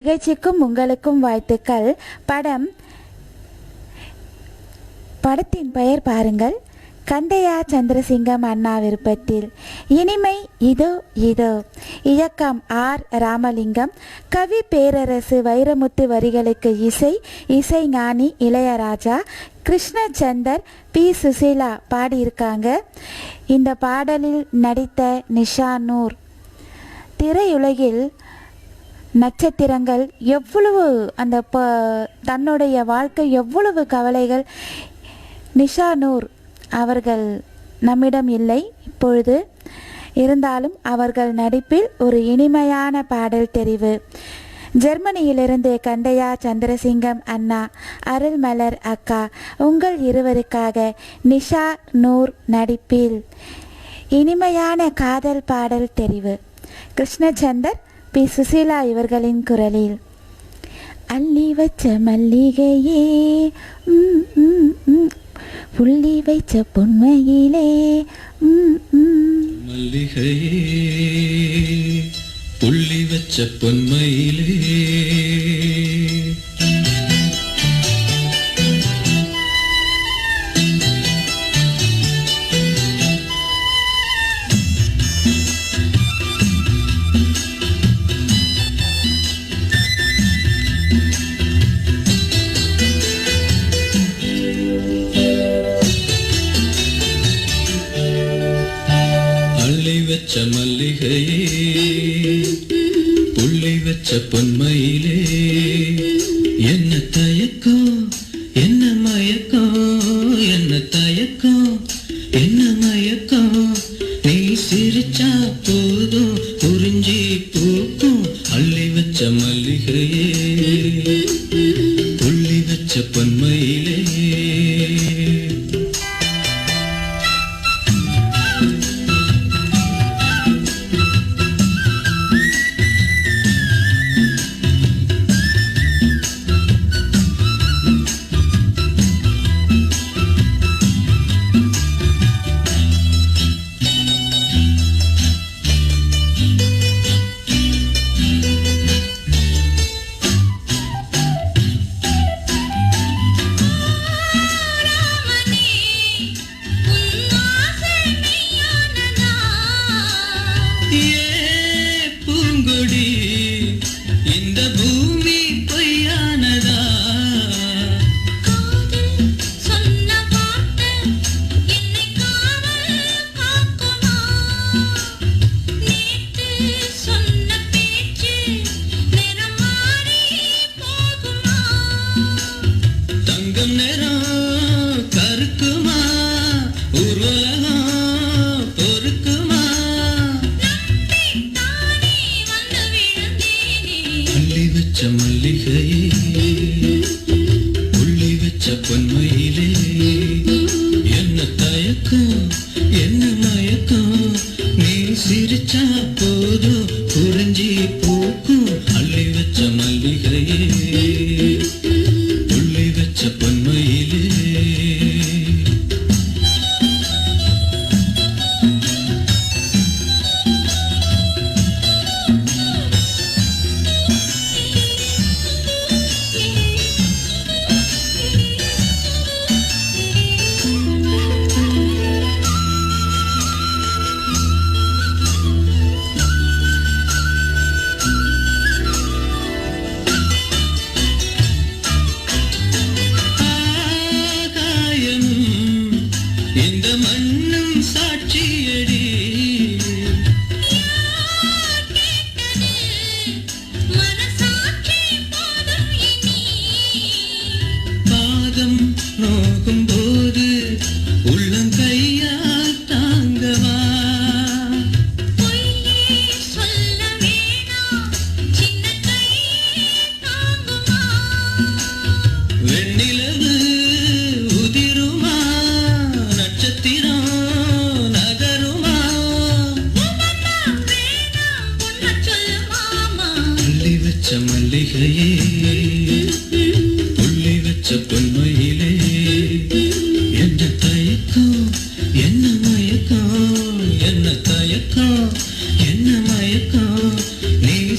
நிகழ்ச்சிக்கும் உங்களுக்கும் வாழ்த்துக்கள். படத்தின் பெயர் பாருங்கள், கந்தையா சந்திரசிங்கம் அண்ணா விருப்பத்தில். இனிமை இதோ இதோ. இயக்கம் ஆர் ராமலிங்கம். கவி பேரரசு வைரமுத்து. வரிகளுக்கு இசை ஞானி இளையராஜா. கிருஷ்ணச்சந்தர், பி சுசீலா பாடியிருக்காங்க. இந்த பாடலில் நடித்த நிஷா நூர். திரையுலகில் நட்சத்திரங்கள் எவ்வளவு தன்னுடைய வாழ்க்கை எவ்வளவு கவலைகள். நிஷா நூர் அவர்கள் நம்மிடம் இல்லை இப்பொழுது, இருந்தாலும் அவர்கள் நடிப்பில் ஒரு இனிமையான பாடல் தெரிவு. ஜெர்மனியிலிருந்து கந்தையா சந்திரசிங்கம் அண்ணா, அருள்மலர் அக்கா, உங்கள் இருவருக்காக நிஷா நூர் நடிப்பில் இனிமையான காதல் பாடல் தெரிவு. கிருஷ்ணச்சந்தர், பி சுசீலா இவர்களின் குரலில். அள்ளி வச்ச மல்லிகையே, புள்ளி வைச்ச பொன்மையிலே, மல்லிகையே புள்ளி வச்ச பொன்மையிலே, வச்ச மல்லிகையே புள்ளி வச்ச பொன்மையிலே, என்ன தயக்கம் என்ன மயக்கம், என்ன தயக்கம் என்ன மயக்கம், நீ சிரிச்சா போதும் புரிஞ்சி பூக்கும். அள்ளி வச்ச மல்லிகையே புள்ளி வச்ச பொன்மையிலே.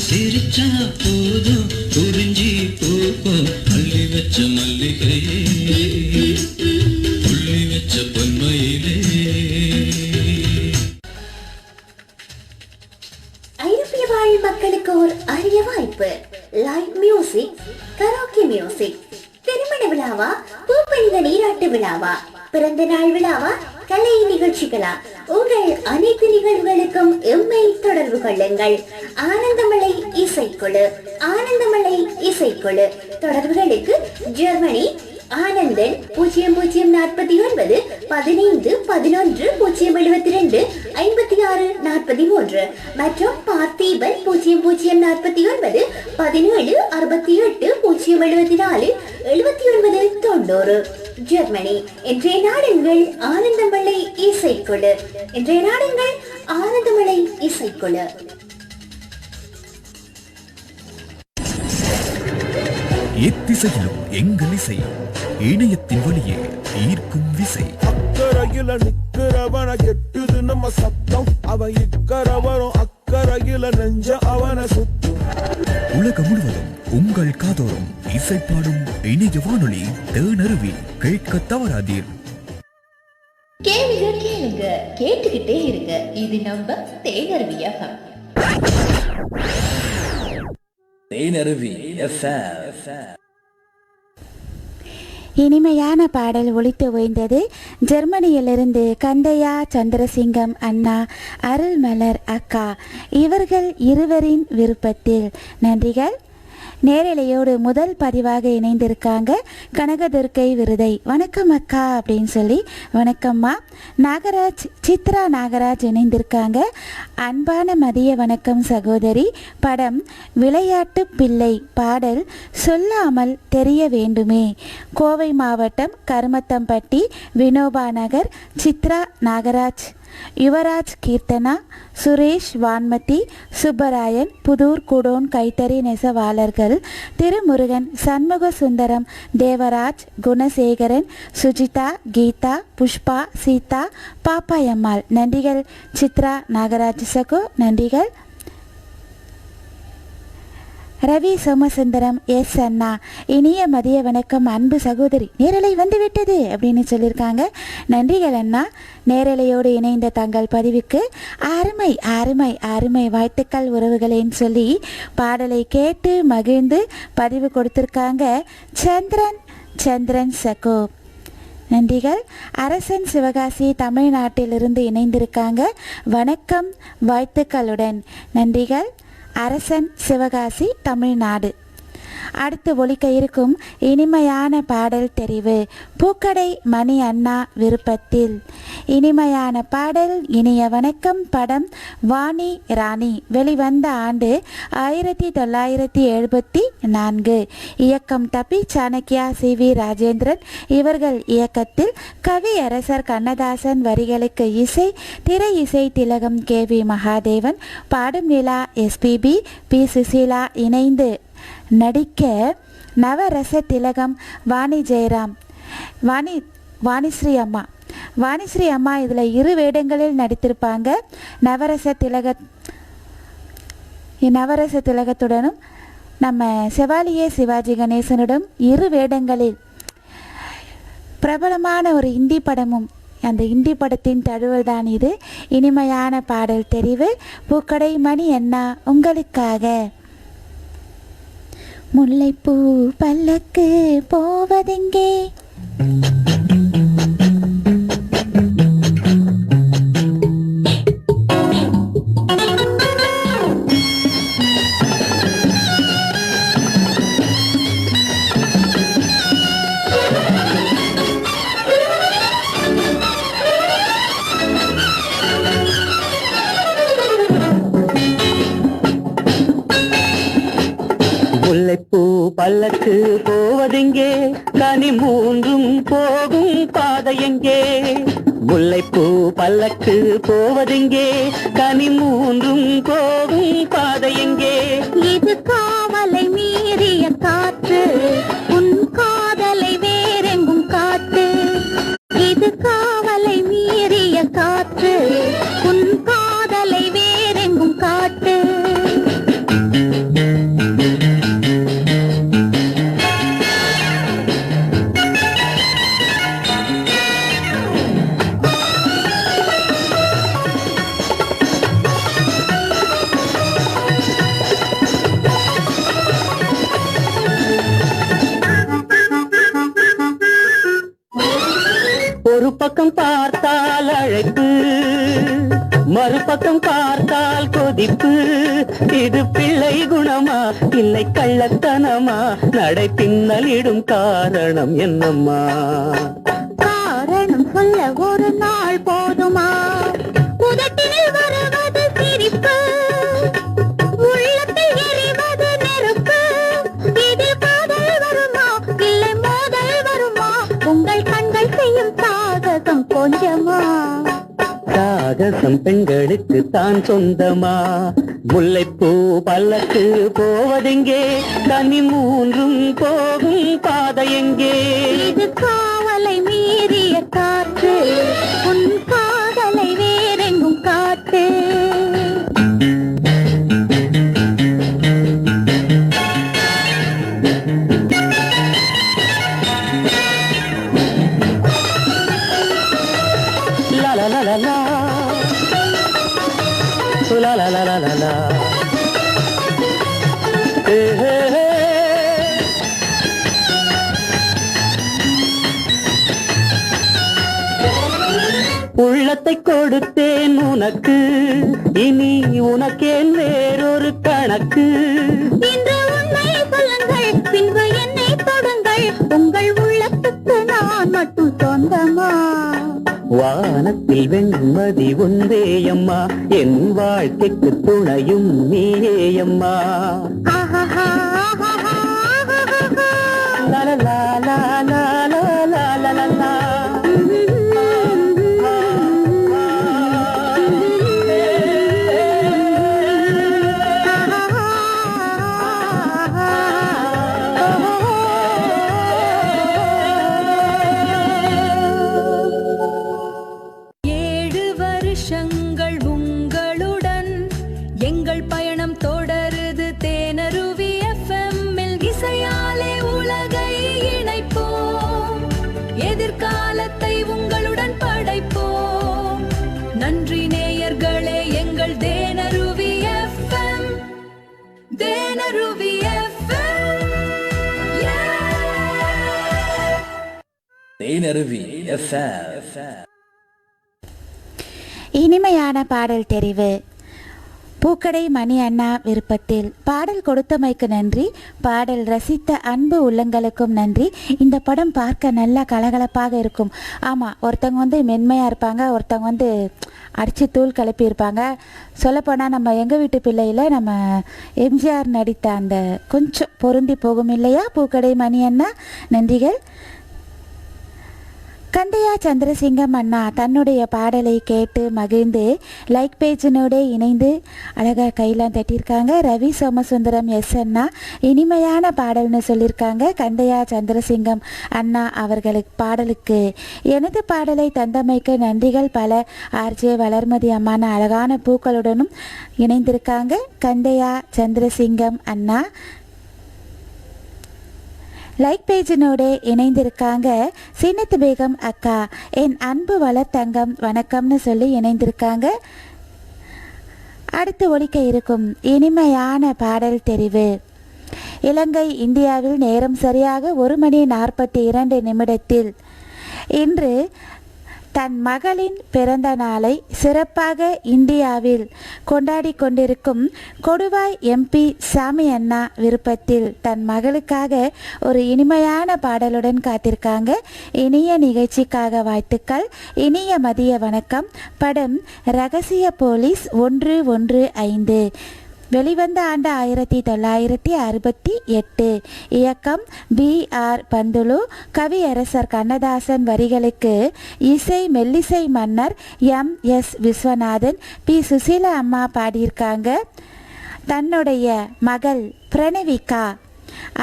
சிரிச்சா போதும் வச்ச மல்லிகையே புள்ளி வச்ச பொன்மையிலே. ஐரோப்பிய வாழ் மக்களுக்கு ஒரு அரிய வாய்ப்பு. Live music, karaoke music. திருமண விழாவா, பூப்பணித நீராட்டு விழாவா, பிறந்த நாள் விழாவா, கலை நிகழ்ச்சிகளா, உங்கள் அனைத்து நிகழ்வுகளுக்கும் எம்மை தொடர்பு கொள்ளுங்கள். ஆனந்தமலை இசைக்குழு, ஆனந்தமலை இசைக்குழு. தொடர்புகளுக்கு ஜெர்மனி ஆனந்தன் 0049 15 11 072 56 43 மற்றும் பார்த்தீபன் 0049 17 68 074 79 90. ஜெர்மனி. இன்றைய நாடுங்கள் ஆனந்தமலை இசைக்குழு. இன்றைய நாடுங்கள் ஆனந்தமலை இசைக்குழு. எத்திசையிலும் எங்கள் இசை, இணையத்தின் வழியே ஈர்க்கும் விசை. அக்கறையில நிக்கிறவன கெட்டுது நம்ம சத்தம், அவன் இக்கரவரும் அக்கறையில நெஞ்ச அவன சுத்தும். உலகம் முழுவதும் உங்கள் காதோறும் இசைப்பாடும் இணைய வானொலி தேனருவி. கேட்க தவறாதீர். கேளுங்க கேளுங்க, கேட்டுக்கிட்டே இருங்க. இது நம்ம தேனருவியாக. தேனருவி FM. இனிமையான பாடல் ஒலித்து ஓய்ந்தது. ஜெர்மனியிலிருந்து கந்தையா சந்திரசிங்கம் அண்ணா, அருள்மலர் அக்கா இவர்கள் இருவரின் விருப்பத்தில். நன்றிகள். நேரலையோடு முதல் பதிவாக இணைந்திருக்காங்க கனகதுர்க்கை விருதை. வணக்கம் அக்கா அப்படின்னு சொல்லி. வணக்கம்மா. நாகராஜ், சித்ரா நாகராஜ் இணைந்திருக்காங்க. அன்பான மதிய வணக்கம் சகோதரி. படம் விளையாட்டு பிள்ளை. பாடல் சொல்லாமல் தெரிய வேண்டுமே. கோவை மாவட்டம் கருமத்தம்பட்டி வினோபா நகர். சித்ரா நாகராஜ், யுவராஜ், கீர்த்தனா, சுரேஷ், வான்மதி, சுப்பராயன், புதூர் குடோன் கைத்தறி நெசவாளர்கள், திருமுருகன், சண்முக சுந்தரம், தேவராஜ், குணசேகரன், சுஜிதா, கீதா, புஷ்பா, சீதா, பாப்பாயம்மாள். நன்றிகள் சித்ரா நாகராஜ் சகோ. நன்றிகள். ரவி சோமசுந்தரம், எஸ் அண்ணா, இனிய மதிய வணக்கம் அன்பு சகோதரி, நேரலை வந்துவிட்டது அப்படின்னு சொல்லியிருக்காங்க. நன்றிகள் அண்ணா. நேரலையோடு இணைந்த தங்கள் பதிவுக்கு அருமை அருமை அருமை வாழ்த்துக்கள் உறவுகளேன்னு சொல்லி பாடலை கேட்டு மகிழ்ந்து பதிவு கொடுத்துருக்காங்க சந்திரன் சகோ. நன்றிகள். அரசன் சிவகாசி தமிழ்நாட்டிலிருந்து இணைந்திருக்காங்க. வணக்கம் வாழ்த்துக்களுடன். நன்றிகள். அரசன் சிவகாசி தமிழ்நாடு. அடுத்து ஒலிக்க இருக்கும் இனிமையான பாடல் தெரிவு பூக்கடை மணி அண்ணா விருப்பத்தில். இனிமையான பாடல் இனிய வணக்கம். படம் வாணி ராணி. வெளிவந்த ஆண்டு 1974. இயக்கம் தப்பி சாணக்கியா, CV ராஜேந்திரன் இவர்கள் இயக்கத்தில். கவியரசர் கண்ணதாசன் வரிகளுக்கு இசை, திரை இசை திலகம் KV மகாதேவன். பாடும் நிலா SPB, P சுசீலா இணைந்து நடிக்க நவரச திலகம் வாணி ஜெயராம், வாணிஸ்ரீ அம்மா இதில் 2 வேடங்களில் நடித்திருப்பாங்க. நவரச திலகத்துடனும் நம்ம செவாலியே சிவாஜி கணேசனுடன் 2 வேடங்களில் பிரபலமான ஒரு இந்தி படமும். அந்த இந்தி படத்தின் தழுவல் தான் இது. இனிமையான பாடல் தெரிவு பூக்கடை மணி அண்ணா உங்களுக்காக. முல்லைப்பூ பல்லக்கு போவதெங்கே, முல்லைப்பூ பல்லக்கு போவதெங்கே, கனி மூன்றும் போகும் பாதையெங்கே. முல்லைப்பூ பல்லக்கு போவதெங்கே, கனி மூன்றும் போகும் பாதையெங்கே. இது காவலை மீறிய காற்று, உன் காதலை வேறெங்கும் காற்று. இது காவலை மீறிய காற்று, உன் காதலை வேறெங்கும் காட்டு. பக்கம் பார்த்தால் அழைப்பு, மறுபக்கம் பார்த்தால் கொதிப்பு. இது பிள்ளை குணமா இல்லை கள்ளத்தனமா? நடை பின்னலிடும் காரணம் என்னம்மா? காரணம் சொல்ல ஒரு நாள் போதுமா? உதட்டினில் வருவது சிரிப்பு, உள்ளத்தில் எரிவது நெருப்பு. இது காதல் வருமா இல்லை மோதல் வருமா? உங்கள் கண்கள் செய்யும் சாகசம் கொஞ்சமா? சாகசம் பெண்களுக்கு தான் சொந்தமா? முல்லைப்பூ பல்லக்கு போவதெங்கே? கனி மூன்றும் போகும் பாதை எங்கே? இது காவலை மீறிய காற்று, உன் காதலை வேறெங்கும் காட்டு. லா லா லா லா லா. லா லா லா லா லா லா. ஹே ஹே ஹே. உள்ளத்தை கொடுத்தேன் உனக்கு, இனி உனக்கேன் வேறொரு கணக்கு. இன்று உண்மை சொல்லுங்கள், பின்பு என்னை தொடுங்கள். உங்கள் உள்ளத்துக்கு நான் மட்டும் சொந்தமா? வானத்தில் வெண்மதி ஒன்றேயம்மா, என் வாழ்க்கைக்கு துணையும் நீயேயம்மா. ஆஹாஹா, ஆஹாஹா, ஆஹாஹா. லா லா லா லா லா லா லா லா லா லா. தேனருவி FM. இனிமையான பாடல் தெரிவு. பூக்கடை மணி அண்ணா விருப்பத்தில் பாடல் கொடுத்தமைக்கு நன்றி. பாடல் ரசித்த அன்பு உள்ளங்களுக்கும் நன்றி. இந்த படம் பார்க்க நல்லா கலகலப்பாக இருக்கும். ஆமாம், ஒருத்தவங்க மென்மையாக இருப்பாங்க, ஒருத்தவங்க அடித்து தூள் கிளப்பியிருப்பாங்க. சொல்லப்போனால் நம்ம எங்கள் வீட்டு பிள்ளையில் நம்ம எம்ஜிஆர் நடித்த அந்த கொஞ்சம் பொருந்தி போகும் இல்லையா பூக்கடை மணி அண்ணா. நன்றிகள். கந்தையா சந்திரசிங்கம் அண்ணா தன்னுடைய பாடலை கேட்டு மகிழ்ந்து லைக் பேஜினோட இணைந்து அழகாக கையெல்லாம் தட்டியிருக்காங்க. ரவி சோமசுந்தரம் எஸ் அண்ணா இனிமையான பாடல்னு சொல்லியிருக்காங்க. கந்தையா சந்திரசிங்கம் அண்ணா அவர்களுக்கு பாடலுக்கு எனது பாடலை தந்தமைக்கு நன்றிகள் பல. ஆர்ஜே வளர்மதி அம்மான அழகான பூக்களுடனும் இணைந்திருக்காங்க. கந்தையா சந்திரசிங்கம் அண்ணா லைக் பேஜினோட இணைந்திருக்காங்க. சின்னத்து பேகம் அக்கா என் அன்பு வளர்த்தங்கம் வணக்கம்னு சொல்லி இணைந்திருக்காங்க. அடுத்து ஒலிக்க இருக்கும் இனிமையான பாடல் தெரிவு. இலங்கை இந்தியாவில் நேரம் சரியாக 1:42 இன்று தன் மகளின் பிறந்த நாளை சிறப்பாக இந்தியாவில் கொண்டாடி கொண்டிருக்கும் கொடுவாய் MP சாமி அண்ணா விருப்பத்தில் தன் மகளுக்காக ஒரு இனிமையான பாடலுடன் காத்திருக்காங்க. இனிய நிகழ்ச்சிக்காக வாழ்த்துக்கள். இனிய மதிய வணக்கம். படம் ரகசிய போலீஸ் 115 வெளிவந்த ஆண்டு 1968. இயக்கம் BR பந்துலு. கவியரசர் கண்ணதாசன் வரிகளுக்கு இசை மெல்லிசை மன்னர் MS விஸ்வநாதன். P சுசீலா அம்மா பாடியிருக்காங்க. தன்னுடைய மகள் பிரணவிகா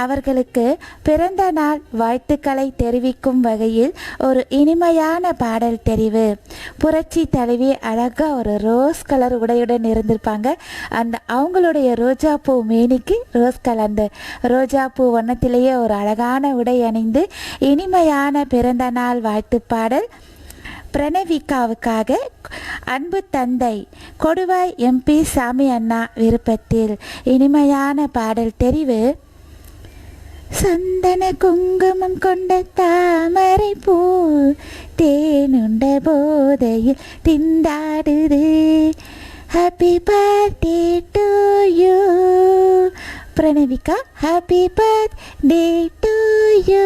அவர்களுக்கு பிறந்த நாள் வாழ்த்துக்களை தெரிவிக்கும் வகையில் ஒரு இனிமையான பாடல் தெரிவு. புரட்சி தலைவி அழகாக ஒரு ரோஸ் கலர் உடையுடன் இருந்திருப்பாங்க. அந்த அவங்களுடைய ரோஜா பூ மேனிக்கு ரோஸ் கலர் அந்த ரோஜா பூ வண்ணத்திலேயே ஒரு அழகான உடை அணிந்து இனிமையான பிறந்த நாள் வாழ்த்து பாடல் பிரணவிகாவுக்காக அன்பு தந்தை கொடுவாய் MP சாமி அண்ணா விருப்பத்தில் இனிமையான பாடல் தெரிவு. சந்தன குங்குமம் கொண்ட தாமரை பூ தேனுண்ட போதையில் திண்டாடுது. Happy birthday to you Pranavika. Happy birthday to you.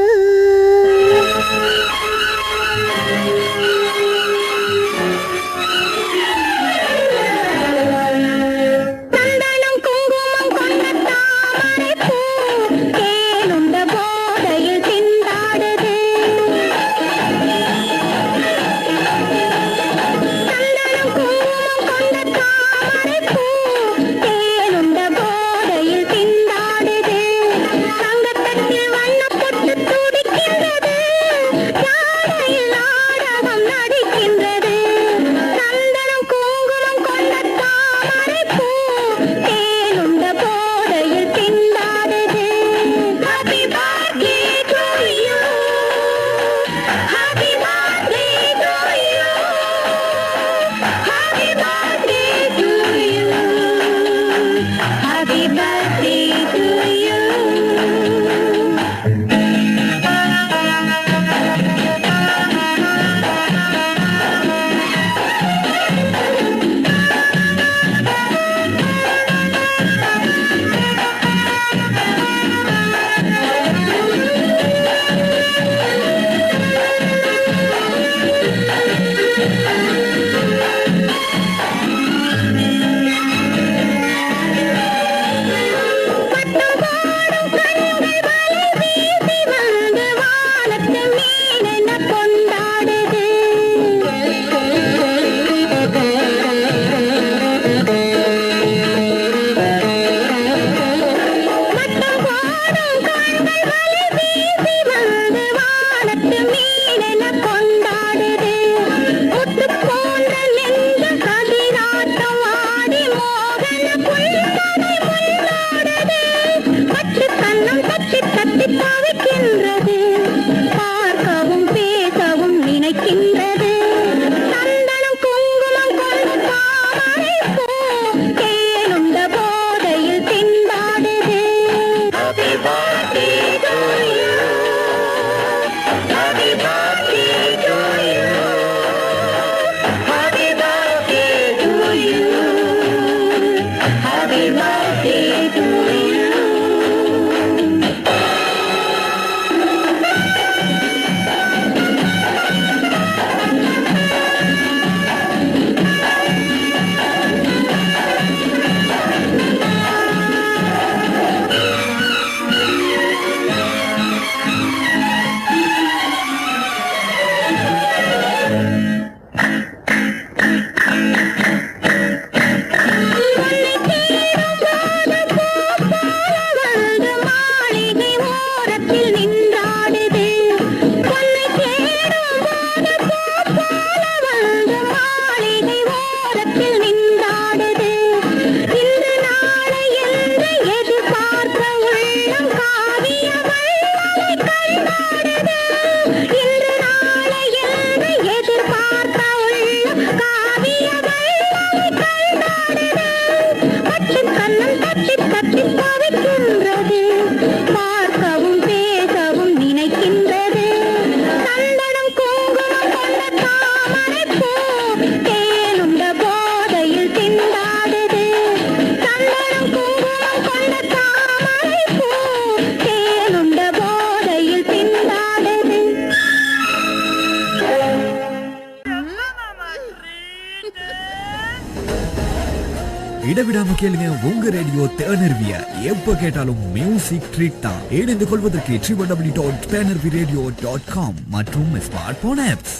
இடவிடாம கேளுங்க உங்க ரேடியோ தேனர்வியா. எப்ப கேட்டாலும் மியூசிக் ட்ரீட் தான். இணைந்து கொள்வதற்கு www.tenerviradio.com மற்றும் smart phone apps.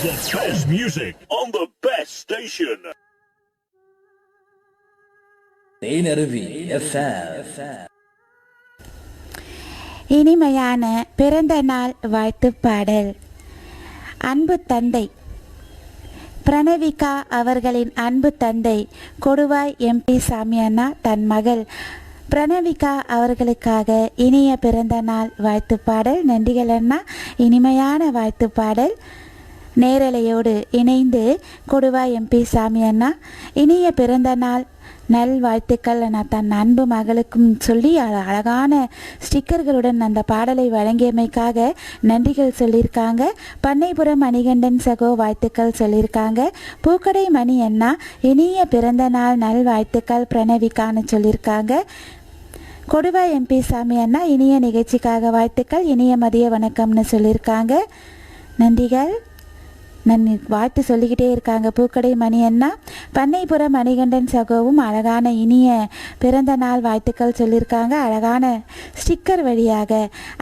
The best music on the best station. Thenaruvi FM. இனிமையான பிறந்த நாள் வாழ்த்து பாடல். அன்பு தந்தை பிரணவிகா அவர்களின் அன்பு தந்தை கொடுவாய் MP சாமி அண்ணா தன் மகள் பிரணவிகா அவர்களுக்காக இனிய பிறந்த நாள் வாழ்த்து பாடல். நன்றிகள் அண்ணா, இனிமையான வாழ்த்து பாடல். நேரலையோடு இணைந்து கொடுவாய் MP சாமி அண்ணா இனிய பிறந்த நாள் நல்வாழ்த்துக்கள் நான் தன் அன்பு மகளுக்கும் சொல்லி அழகான ஸ்டிக்கர்களுடன் அந்த பாடலை வழங்கியமைக்காக நன்றிகள் சொல்லியிருக்காங்க. பண்ணைபுரம் மணிகண்டன் சகோ வாழ்த்துக்கள் சொல்லியிருக்காங்க. பூக்கடை மணி அண்ணா இனிய பிறந்த நாள் நல்வாழ்த்துக்கள் பிரணவிக்கான்னு சொல்லியிருக்காங்க. கொடுவா எம்பி சாமி அண்ணா இனிய நிகழ்ச்சிக்காக வாழ்த்துக்கள், இனிய மதிய வணக்கம்னு சொல்லியிருக்காங்க. நன்றிகள். வாழ்த்து சொல்லிக்கிட்டே இருக்காங்க பூக்கடை மணி அண்ணா. பண்ணைபுரம் மணிகண்டன் சகோவும் அழகான இனிய பிறந்த நாள் வாழ்த்துக்கள் சொல்லியிருக்காங்க. அழகான ஸ்டிக்கர் வழியாக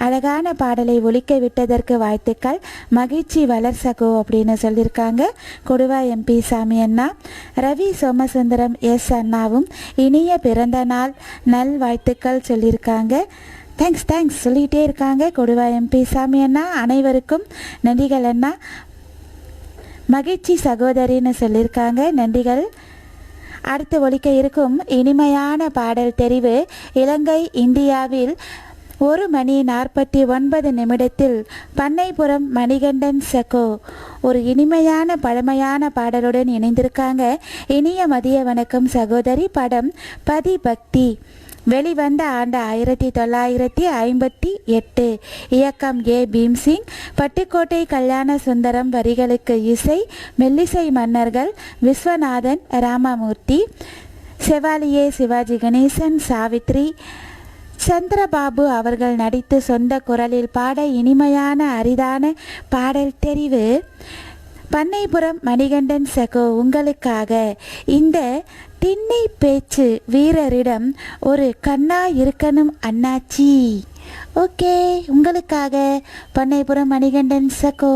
அழகான பாடலை ஒலிக்க விட்டதற்கு வாழ்த்துக்கள், மகிழ்ச்சி வளர் சகோ அப்படின்னு சொல்லியிருக்காங்க கொடுவா எம்பி சாமி அண்ணா. ரவி சோமசுந்தரம் எஸ் அண்ணாவும் இனிய பிறந்த நாள் நல் வாழ்த்துக்கள் சொல்லியிருக்காங்க. தேங்க்ஸ் சொல்லிகிட்டே இருக்காங்க கொடுவா எம்பி சாமி அண்ணா. அனைவருக்கும் நன்றிகள் அண்ணா. மகிழ்ச்சி சகோதரின்னு சொல்லியிருக்காங்க, நன்றிகள். அடுத்து ஒலிக்க இருக்கும் இனிமையான பாடல் தெரிவு இலங்கை இந்தியாவில் 1:49 பண்ணைபுரம் மணிகண்டன் சகோ ஒரு இனிமையான பழமையான பாடலுடன் இணைந்திருக்காங்க. இனிய மதிய வணக்கம் சகோதரி. படம் பதிபக்தி, வெளிவந்த ஆண்டு 1958, இயக்கம் ஏ பீம்சிங், பட்டுக்கோட்டை கல்யாண சுந்தரம், வரிகளுக்கு இசை மெல்லிசை மன்னர்கள் விஸ்வநாதன் ராமமூர்த்தி, செவாலியே சிவாஜி கணேசன், சாவித்ரி சந்திரபாபு அவர்கள் நடித்து சொந்த குரலில் பாட இனிமையான அரிதான பாடல் தெரிவு பண்ணைபுரம் மணிகண்டன் சகோ உங்களுக்காக. இந்த திண்ணை பேச்சு வீரரிடம் ஒரு கண்ணா இருக்கணும் அண்ணாச்சி. ஓகே, உங்களுக்காக பண்ணைபுரம் மணிகண்டன் சகோ.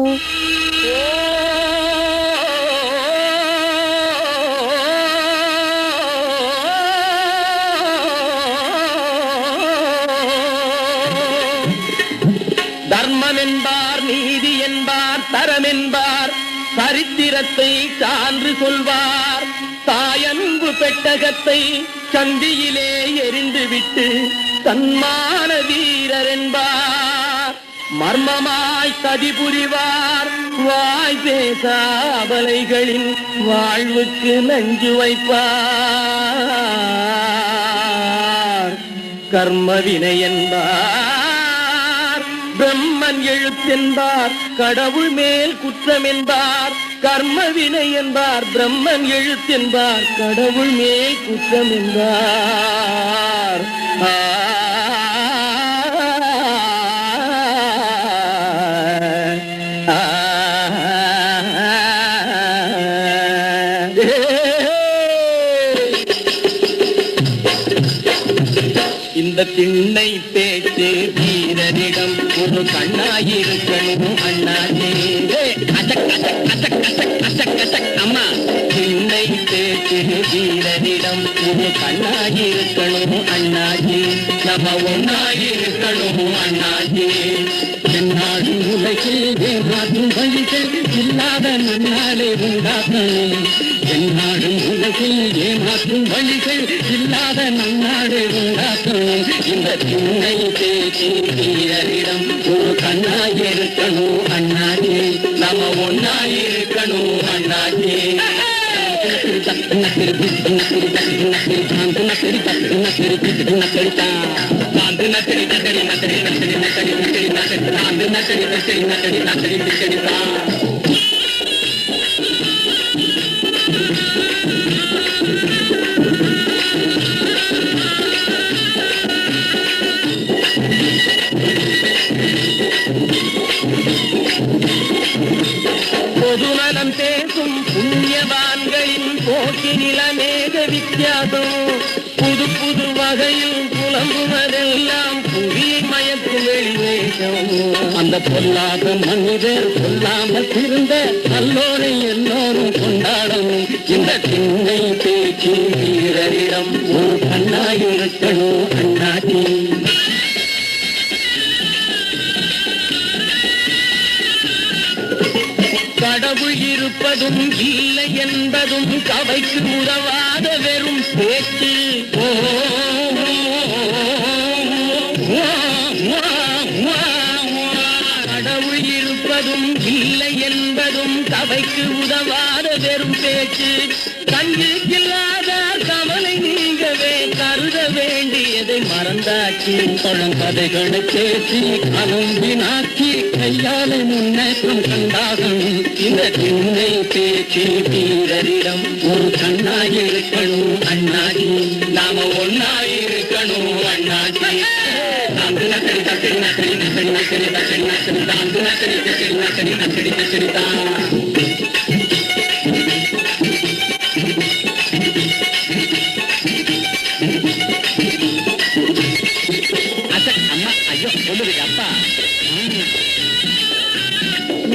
தர்மம் என்பார், நீதி என்பார், தரம் என்பார், சரித்திரத்தை சான்று சொல்வார். தாயன்பு பெட்டகத்தை சந்தியிலே எரிந்துவிட்டு தன்மான வீரர் என்பார். மர்மமாய் சதி புரிவார், வாய் பேசாபலைகளின் வாழ்வுக்கு நஞ்சு வைப்பார். கர்மவினை என்பார், பிரம்மன் எழுத்தென்பார், கடவுள் மேல் குற்றம் என்பார். கர்மவினை என்பார், பிரம்மன் எழுத்தென்பார், கடவுள் மேல் குற்றம் என்பார். இந்த திண்ணை பேச்சு வீரரிடம் ஒரு கண்ணாயிருக்கணும் அண்ணாஜி. அம்மா, திண்ணை பேச்சு வீரரிடம் ஒரு கண்ணாயிருக்கணும் அண்ணாஜி. நம்ம ஒன்னாயிருக்கணும் அண்ணாஜி. என்னாடு உலகில் ஏமாற்றும் வழிகள் இல்லாத நன்னாளை உண்டாக்கணும். என்னாடு உலகில் ஏமாற்றும் வழிகள் இல்லாத நன்னாளை உண்டாக்கணும். இந்த திண்ணை பேச்சு வீரரிடம் ஒரு கண்ணாயிருக்கணும் அண்ணாஜி. நம்ம ஒன்னாயிருக்கணும் அண்ணாஜி. பொதுநலம் பேசும் புண்ணியவான்களின் போக்கினில மேக வித்தியாசம். புது புது வகையில் புலம்புவதெல்லாம் புவியை மயக்கும் வெளிவேகம். அந்த பொல்லாத மனிதர் சொல்லாமல் திருந்த நல்லோரை எல்லோரும் கொண்டாடணும். இந்த திண்ணை பேச்சு வீரரிடம் ஒரு கண்ணாயிருக்கணும் அண்ணாச்சி. கடவுள் இருப்பதும் இல்லை என்பதும் கவைக்கு உதவாத வெறும் பேச்சு. கடவுள் இருப்பதும் இல்லை என்பதும் கவைக்கு உதவாத வெறும் பேச்சு. கண்ணுக்கில்லாத கமலை நீ மறந்தாச்சு பழங்கதைகளை பேசி கலம்பினாக்கி கையாலை முன்னேற்றம் கண்டாகணும் இந்த திண்ணை பேச்சு தீரரிடம் ஒரு கண்ணாயிருக்கணும் அண்ணாடி நாம ஒன்னாயிருக்கணும் அண்ணாடி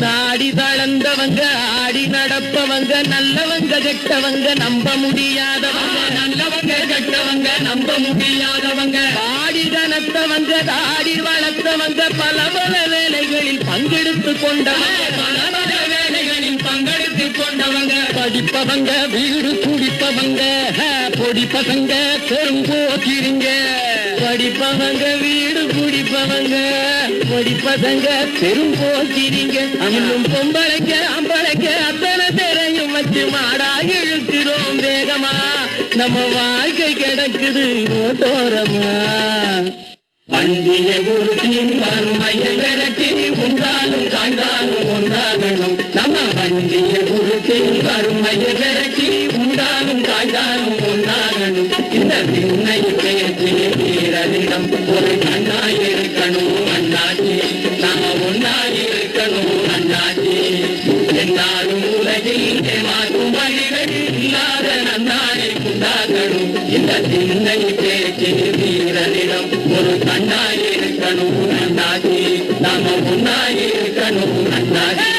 நாடி தளர்ந்தவங்க ஆடி நடப்பவங்க நல்லவங்க கெட்டவங்க நம்ப முடியாதவங்க நல்லவங்க கெட்டவங்க நம்ப முடியாதவங்க ஆடி கனத்தவங்க தாடி வளர்த்தவங்க பல பல வேலைகளில் பங்கெடுத்து கொண்டவங்க பல பல வேலைகளில் பங்கெடுத்து கொண்டவங்க படிப்பவங்க வீடு குடிப்பவங்க பொடி பசங்க பெரும்போக்கிருங்க படிப்பவங்க வீடு குடிப்பவங்க படிப்பதங்க பெரும்போக்கிரிங்க அம்மும் பொம்பளைக்க அம்பளைக்க அத்தனை பேரையும் வச்சு மாடா இழுக்கிறோம் வேகமா நம்ம வாழ்க்கை கிடக்குது ரோட்டோரமா வண்டிய ஊருக்கின் வறுமையை விரட்டி உண்டாலும் காய்ந்தாலும் ஒன்றாகணும் நம்ம வண்டிய ஊருக்கின் வறுமையை விரட்டி உண்டாலும் காய்ந்தாலும் ஒன்றாகணும் இந்த திண்ணை பேச்சு வீரரிடம் ஒரு கண்ணாயிருக்கணும் அண்ணாச்சி நாம ஒன்னாயிருக்கணும் அண்ணாச்சி என்னாலும் உலகில் மாற்றும் வழிகள் இல்லாத நன்னாரை உண்டாகணும் இந்த திண்ணை பேச்சு வீரரிடம் ஒரு கண்ணாயிருக்கணும் அண்ணாச்சி நாம ஒன்னாயிருக்கணும் அண்ணாச்சி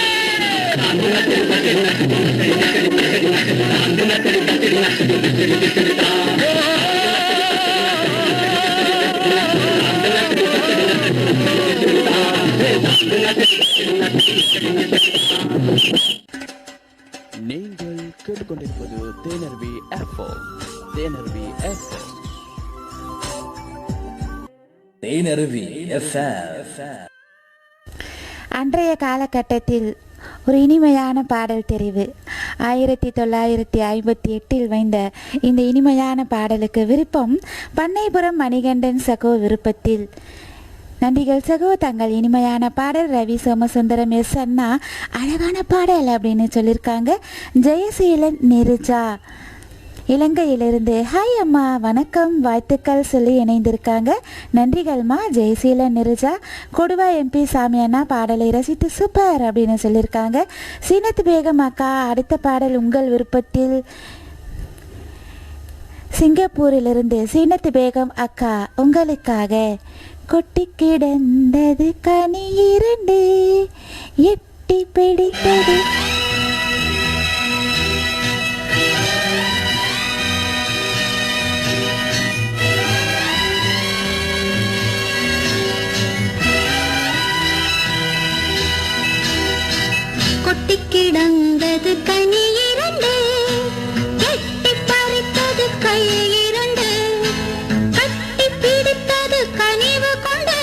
நீங்கள் கேட்டுக்கொண்டிருப்பது தேனர்வி எஃப்எம். தேனர்வி எஃப்எம். தேனர்வி எஃப்எம். அன்றைய காலகட்டத்தில் ஒரு இனிமையான பாடல் தெரிவு 1958 வைந்த இந்த இனிமையான பாடலுக்கு விருப்பம் பண்ணைபுரம் மணிகண்டன் சகோ விருப்பத்தில். நன்றிகள் சகோ, தங்கள் இனிமையான பாடல். ரவி சோமசுந்தரம் எஸ் அண்ணா அழகான பாடல் அப்படின்னு சொல்லியிருக்காங்க. ஜெயசீலன் நிருஜா இலங்கையிலிருந்து ஹாய் அம்மா வணக்கம் வாழ்த்துக்கள் சொல்லி இணைந்திருக்காங்க. நன்றிகள்மா ஜெயசீலன் நிருஜா. கொடுவா எம்பி சாமி அண்ணா பாடலை ரசித்து சூப்பர் அப்படின்னு சொல்லியிருக்காங்க. சீனத் பேகம் அக்கா அடுத்த பாடல் உங்கள் விருப்பத்தில். சிங்கப்பூரிலிருந்து சீனத் பேகம் அக்கா உங்களுக்காக. கொட்டி கிடந்தது கனி 2 எட்டி பிடித்தது. கொட்டி கிடந்தது கனி 2 எட்டி பறித்தது கை 2 கட்டி பிடித்தது கனிவு கொண்டு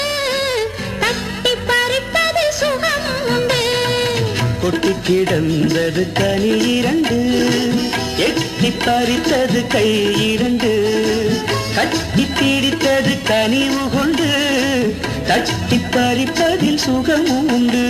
தட்டி பறிப்பது சுகம் உண்டு. கொட்டி கிடந்தது கனி 2 எட்டி பறித்தது கை 2 கட்டி பிடித்தது கனிவு கொண்டு தட்டி பறிப்பதில் சுகம் உண்டு.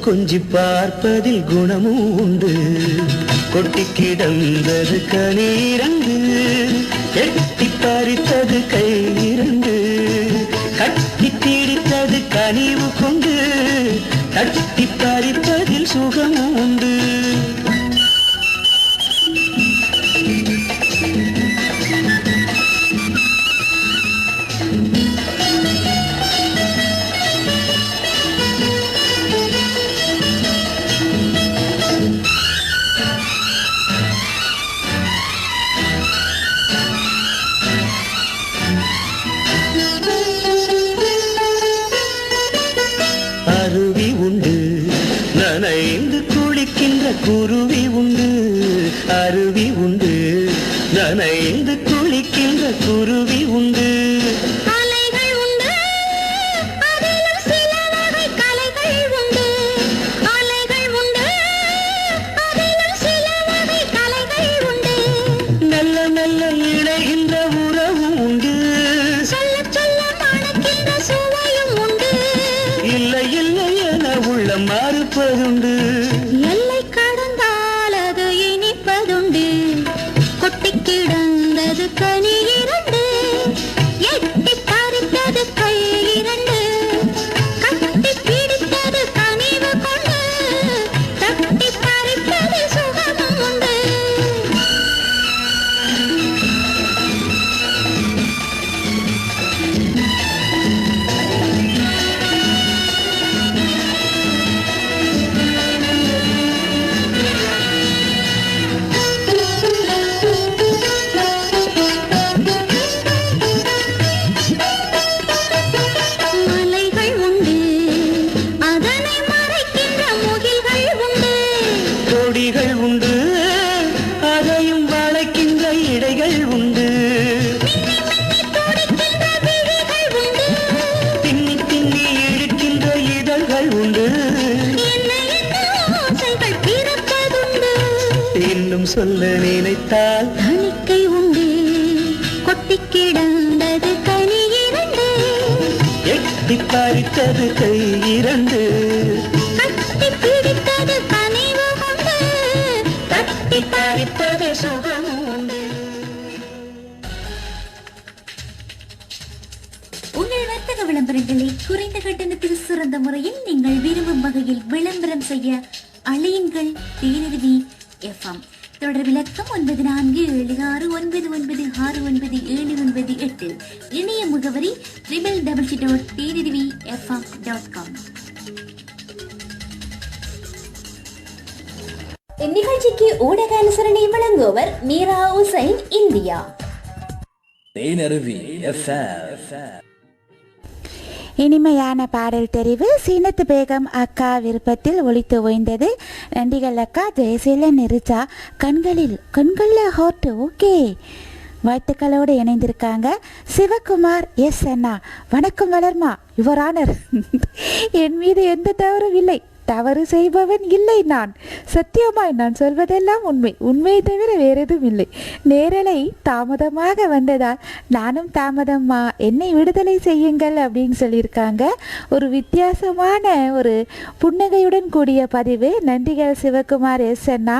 கொஞ்சி பார்ப்பதில் குணமும் உண்டு. கொட்டி கிடந்தது கனி 2 எட்டி பறித்தது கை 2 கனிவு கொண்டு தட்டி பறிப்பதில் சுகமும் உண்டு. அருவி உண்டு நனைந்து குளிக்கின்ற குருவி உண்டு. அருவி உண்டு நனைந்து குளிக்கின்ற குருவி உண்டு. அலைகள் உண்டு அதிலும் சில வகை கலைகள் உண்டு. அலைகள் உண்டு அதிலும் சில வகை கலைகள் உண்டு. நல்ல நல்ல இணைகின்ற உறவும் உண்டு. சொல்ல சொல்ல மணக்கின்ற சுவையும் உண்டு. இல்லை இல்லை என உள்ளம் மறுப்பதுண்டு. எல்லை கடந்தால் அது இனிப்பதுண்டு. கொட்டி கிடந்தது கனி இரண்டு. எட்டி பறித்தது கை இரண்டு. கட்டி பிடித்தது கனிவு கொண்டு. தட்டி பறிப்பது சுகமும் உண்டு. மலைகள் உண்டு அதனை மறைக்கின்ற முகில்கள் உண்டு. கொடிகள் உண்டு அதையும் வளைக்கின்ற இடைகள் உண்டு. துடிக்கின்ற விழிகள் உண்டு. திண்ணி திண்ணி இழுக்கின்ற இதழ்கள் உண்டு. என்ன என்ன ஓசைகள் பிறப்பதுண்டு. இன்னும் சொல்ல நினைத்தால் தணிக்கை உண்டு. கொட்டி கிடந்தது கனி இரண்டு. எட்டி பறித்தது கை இரண்டு. கட்டி பிடித்தது கனிவு கொண்டு. தட்டி பறித்தது சுகமும் உண்டு. உங்கள் வர்த்தக விளம்பரங்களை குறைந்த கட்டணத்தில் சிறந்த முறையில் நீங்கள் விரும்பும் வகையில் விளம்பரம் செய்ய அழையுங்கள் தேனருவி எஃப்எம். தொடர் விளக்கம் 9476996978. இணைய முகவரி www.tnrvfm.com. இந்நிகழ்ச்சிக்கு ஊடக அனுசரணை வழங்குவர் மீரா உசைன் இந்தியா. தேனருவி FM. இனிமையான பாடல் தெரிவு சீனத்து பேகம் அக்கா விருப்பத்தில் ஒலித்து ஓய்ந்தது. நன்றிகள் அக்கா. ஜெயசீலன் நிருச்சா கண்களில் ஹார்ட் ஓகே வாழ்த்துக்களோடு இணைந்திருக்காங்க. சிவகுமார் எஸ் அண்ணா வணக்கம் வளர்மா யுவர் ஆனர். என் மீது எந்த தவறும் இல்லை. தவறு செய்பவன் இல்லை நான். சத்தியமாய் நான் சொல்வதெல்லாம் உண்மையை தவிர வேறு எதுவும் இல்லை. நேரலை தாமதமாக வந்ததால் நானும் தாமதம்மா, என்னை விடுதலை செய்யுங்கள் அப்படின்னு சொல்லியிருக்காங்க. ஒரு வித்தியாசமான ஒரு புன்னகையுடன் கூடிய பதிவு. நன்றிகள் சிவகுமார் எஸ் அண்ணா.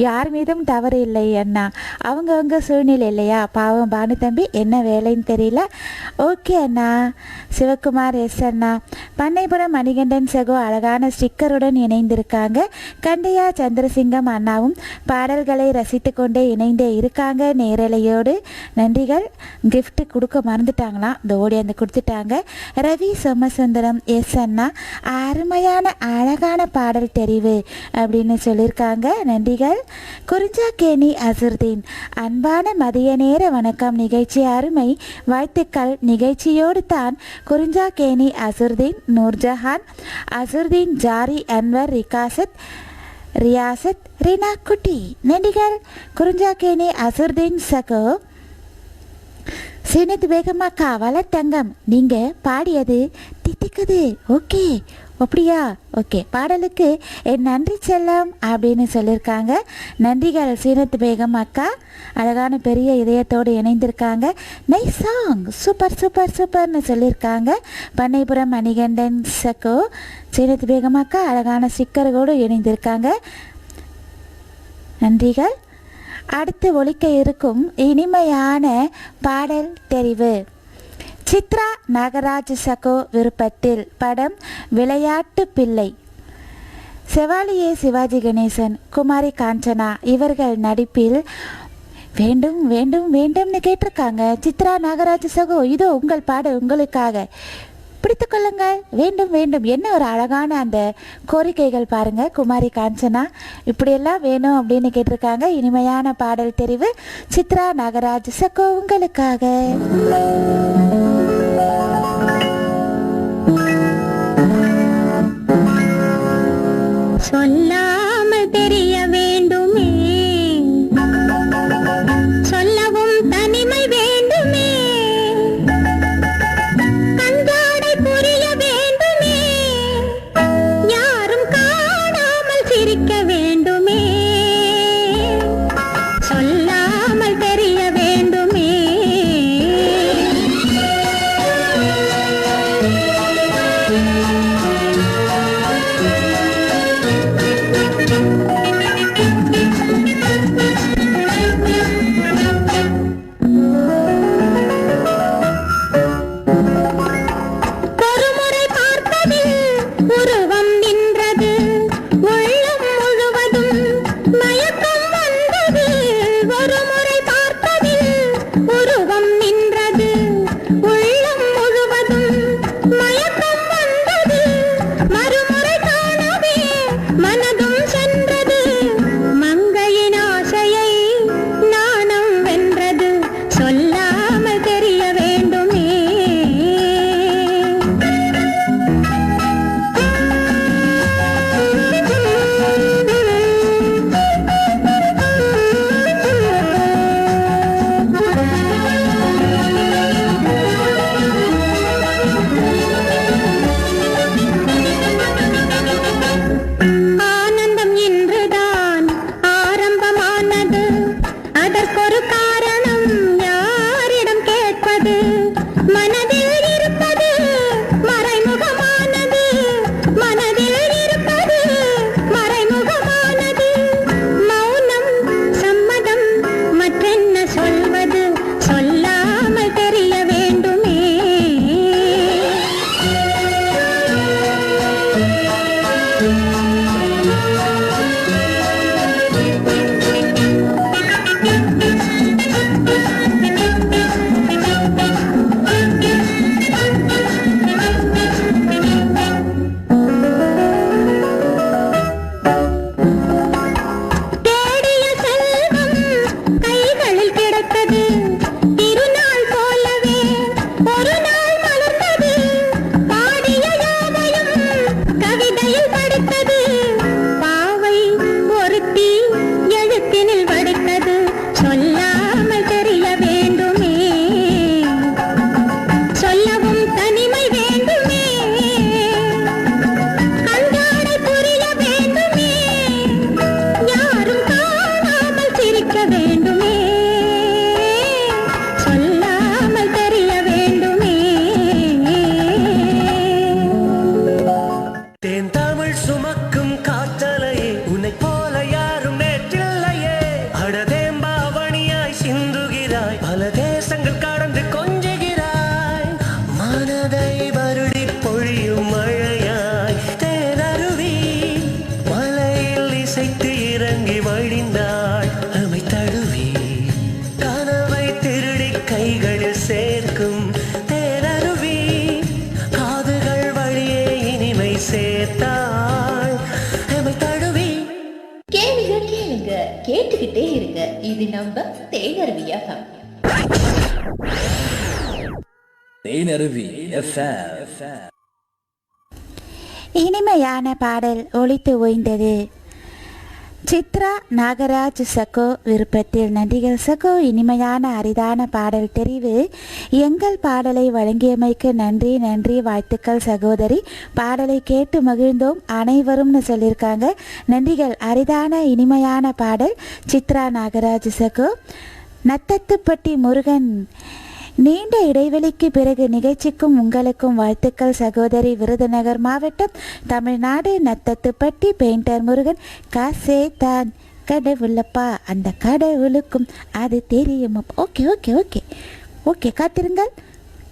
யார் மீதும் தவறு இல்லை அண்ணா, அவங்கவுங்க சூழ்நிலை இல்லையா. பாவம் பானு தம்பி என்ன வேலைன்னு தெரியல. ஓகே அண்ணா. சிவகுமார் எஸ் அண்ணா. பண்ணைபுரம் மணிகண்டன் சகோ அழகான ஸ்டிக்கருடன் இணைந்திருக்காங்க. கண்டையா சந்திரசிங்கம் அண்ணாவும் பாடல்களை ரசித்து கொண்டே இணைந்தே இருக்காங்க நேரலையோடு. நன்றிகள். கிஃப்ட் கொடுக்க மறந்துட்டாங்களாம், இந்த ஓடியாந்து கொடுத்துட்டாங்க. ரவி சோமசுந்தரம் எஸ் அண்ணா அருமையான அழகான பாடல் தெரிவு அப்படின்னு சொல்லியிருக்காங்க. நன்றிகள். குறிஞ்சாக்கேணி அசுர்தீன் அன்பான மதிய நேர வணக்கம், நிகழ்ச்சி அருமை, வாழ்த்துக்கள். நிகழ்ச்சியோடு தான் குறிஞ்சாக்கேணி அசுர்தீன், நூர்ஜஹான், அசுர்தீன், ஜாரி, அன்வர், ரியாசத், ரீனா குட்டி. நன்றிகள். குறிஞ்சாக்கேணி அசுர்தீன் சகோ. சீனத்து வேகமாக்கா வளர்த்தங்கம் நீங்கள் பாடியது தித்திக்குது. ஓகே அப்படியா? ஓகே. பாடலுக்கு என் நன்றி செல்லம் அப்படின்னு சொல்லியிருக்காங்க. நன்றிகள் சீனத்து பேகம் அக்கா. அழகான பெரிய இதயத்தோடு இணைந்திருக்காங்க. நைஸ் சாங், சூப்பர் சூப்பர் சூப்பர்னு சொல்லியிருக்காங்க. பண்ணைபுரம் மணிகண்டன் சக்கோ. சீனத்து பேகம் அக்கா அழகான ஸ்டிக்கரோடு இணைந்திருக்காங்க. நன்றிகள். அடுத்து ஒலிக்க இருக்கும் இனிமையான பாடல் தெரிவு சித்ரா நாகராஜ் சகோ விருப்பத்தில் படம் விளையாட்டு பிள்ளை. செவாலியே சிவாஜி கணேசன், குமாரி காஞ்சனா இவர்கள் நடிப்பில் வேண்டும் வேண்டும் வேண்டும்னு கேட்டிருக்காங்க. சித்ரா நாகராஜ் சகோ, இதோ உங்கள் பாடு உங்களுக்காக. பிடித்து கொள்ளுங்கள். வேண்டும் வேண்டும், என்ன ஒரு அழகான அந்த கோரிக்கைகள் பாருங்க. குமாரி காஞ்சனா இப்படியெல்லாம் வேணும் அப்படின்னு கேட்டிருக்காங்க. இனிமையான பாடல் தெரிவு சித்ரா நாகராஜ் சகோ உங்களுக்காக. சொல்லாமல் தெரிய வேண்டுமே, சொல்லவும் தனிமை வேண்டுமே, கண்காடை புரிய வேண்டுமே, யாரும் காணாமல் சிரிக்க வேண்டுமே, சொல்லாமல் தெரிய வேண்டுமே. கேட்டுக்கிட்டே இருங்க. இது நம்ம தேனருவி FM. தேனருவி FM. இனிமையான பாடல் ஒலித்து ஓய்ந்தது. சித்ரா நாகராஜ் சகோ விருப்பத்தில். நன்றிகள் சகோ. இனிமையான அரிதான பாடல் தெரிவு. எங்கள் பாடலை வழங்கியமைக்கு நன்றி நன்றி, வாழ்த்துக்கள் சகோதரி. பாடலை கேட்டு மகிழ்ந்தோம் அனைவரும்னு சொல்லியிருக்காங்க. நன்றிகள். அரிதான இனிமையான பாடல் சித்ரா நாகராஜ் சகோ. நத்தத்துப்பட்டி முருகன், நீண்ட இடைவெளிக்கு பிறகு நிகழ்ச்சிக்கும் உங்களுக்கும் வாழ்த்துக்கள் சகோதரி. விருதுநகர் மாவட்டம், தமிழ்நாடு, நத்தத்துப்பட்டி பெயிண்டர் முருகன். காசே தான் கடவுளப்பா, அந்த கடவுளுக்கும் அது தெரியுமா. ஓகே ஓகே ஓகே ஓகே, காத்திருங்கள்.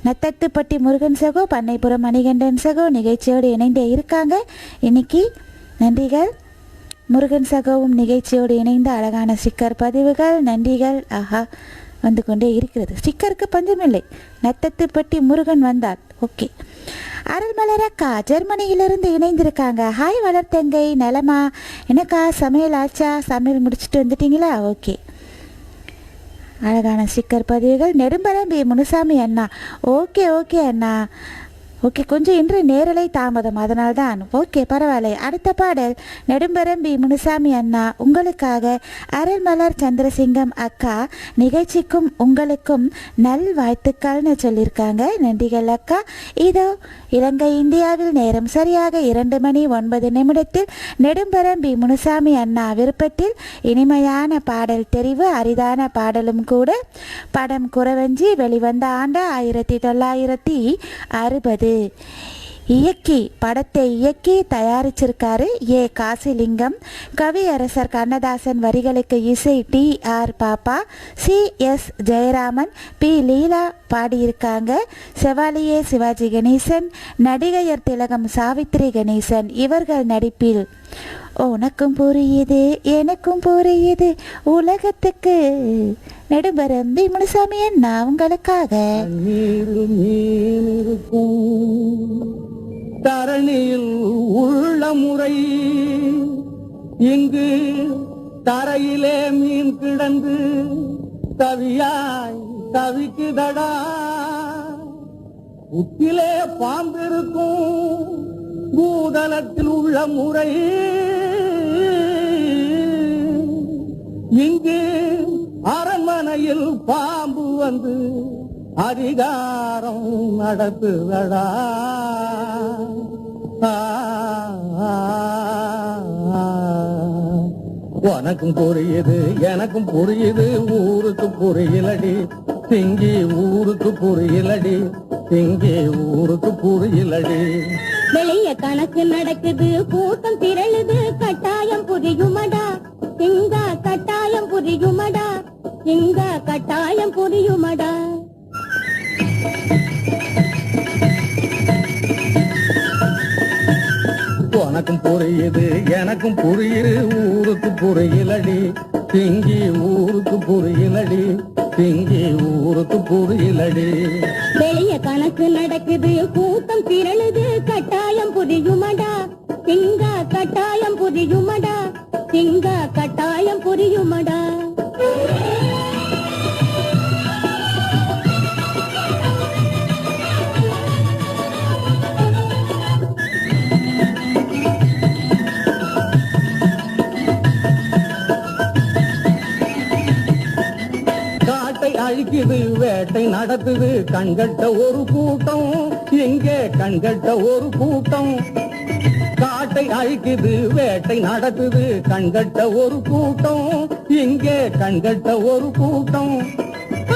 நத்தத்துப்பட்டி முருகன் சகோ, பண்ணைப்புறம் மணிகண்டன் சகோ நிகழ்ச்சியோடு இணைந்தே இருக்காங்க இன்னைக்கு. நன்றிகள். முருகன் சகோவும் நிகழ்ச்சியோடு இணைந்த அழகான ஸ்டிக்கர் பதிவுகள், நன்றிகள். ஆஹா, வந்து கொண்டே இருக்கிறது. ஸ்டிக்கருக்கு பஞ்சமில்லை. நத்தத்துப்பட்டி முருகன் வந்தார். ஓகே. அருள்மலர் அக்கா ஜெர்மனியிலிருந்து இணைந்திருக்காங்க. ஹாய் வளர்த்தங்கை, நலமா? எனக்கா சமையல் ஆச்சா? சமையல் முடிச்சுட்டு வந்துட்டீங்களா? ஓகே. அழகான ஸ்டிக்கர் பதிவுகள். நெடும்பரம்பி முனுசாமி அண்ணா, ஓகே ஓகே அண்ணா, ஓகே. கொஞ்சம் இன்று நேரலை தாமதம், அதனால்தான். ஓகே, பரவாயில்லை. அடுத்த பாடல் நெடும்பரம்பி முனுசாமி அண்ணா உங்களுக்காக. அருள்மலர் சந்திரசிங்கம் அக்கா நிகழ்ச்சிக்கும் உங்களுக்கும் நல் வாழ்த்துக்கள்னு சொல்லியிருக்காங்க. நன்றிகள் அக்கா. இதோ இலங்கை இந்தியாவில் நேரம் சரியாக 2:09 நெடும்பரம்பி முனுசாமி அண்ணா விருப்பத்தில் இனிமையான பாடல் தெரிவு, அரிதான பாடலும் கூட. படம் குறவஞ்சி, வெளிவந்த ஆண்டு 1960. படத்தை இயக்கி தயாரிச்சிருக்காரு ஏ காசிலிங்கம். கவியரசர் கண்ணதாசன் வரிகளுக்கு இசை TR பாப்பா, CS ஜெயராமன், P லீலா பாடியிருக்காங்க. செவாலியே சிவாஜி கணேசன், நடிகையர் திலகம் சாவித்ரி கணேசன் இவர்கள் நடிப்பில் உனக்கும் புரியுது எனக்கும் புரியுது உலகத்துக்கு நெடும்பரம்பி முனுசாமி அண்ணா உங்களுக்காக. தரணியில் உள்ள முறை இங்கு தரையிலே மீன் கிடந்து தவியாய் தவிக்குதடா. உத்திலே பாம்பிருக்கும் பூதலத்தில் உள்ள முறை இங்கு அரண்மனையில் பாம்பு வந்து அதிகாரம் நடத்துதடா. உனக்கும் புரியுது எனக்கும் புரியுது ஊருக்கு புரியலடி திங்கி ஊருக்கு புரியலடி திங்கி ஊருக்கு புரியலடி. வெளிய கணக்கு நடக்குது, கூட்டம் திரளுது, கட்டாயம் புரியுமடா இங்க கட்டாயம் புரியுமடா இங்க கட்டாயம் புரியுமடா. உனக்கும் புரியுது எனக்கும் புரியுது ஊருக்கு புரியலடி திங்கி ஊருக்கு புரியலடி திங்கி ஊருக்கு புரியலடி. வெளிய கணக்கு நடக்குது, கூட்டம் திரளுது, கட்டாயம் புரியுமடா இங்க கட்டாயம் புரியுமடா இங்க கட்டாயம் புரியுமடா. அழிக்குது வேட்டை நடத்துது கண்கட்ட ஒரு கூட்டம் எங்கே கண்கட்ட ஒரு கூட்டம். காட்டை அழிக்குது வேட்டை நடத்துது கண்கட்ட ஒரு கூட்டம் எங்கே கண்கட்ட ஒரு கூட்டம்.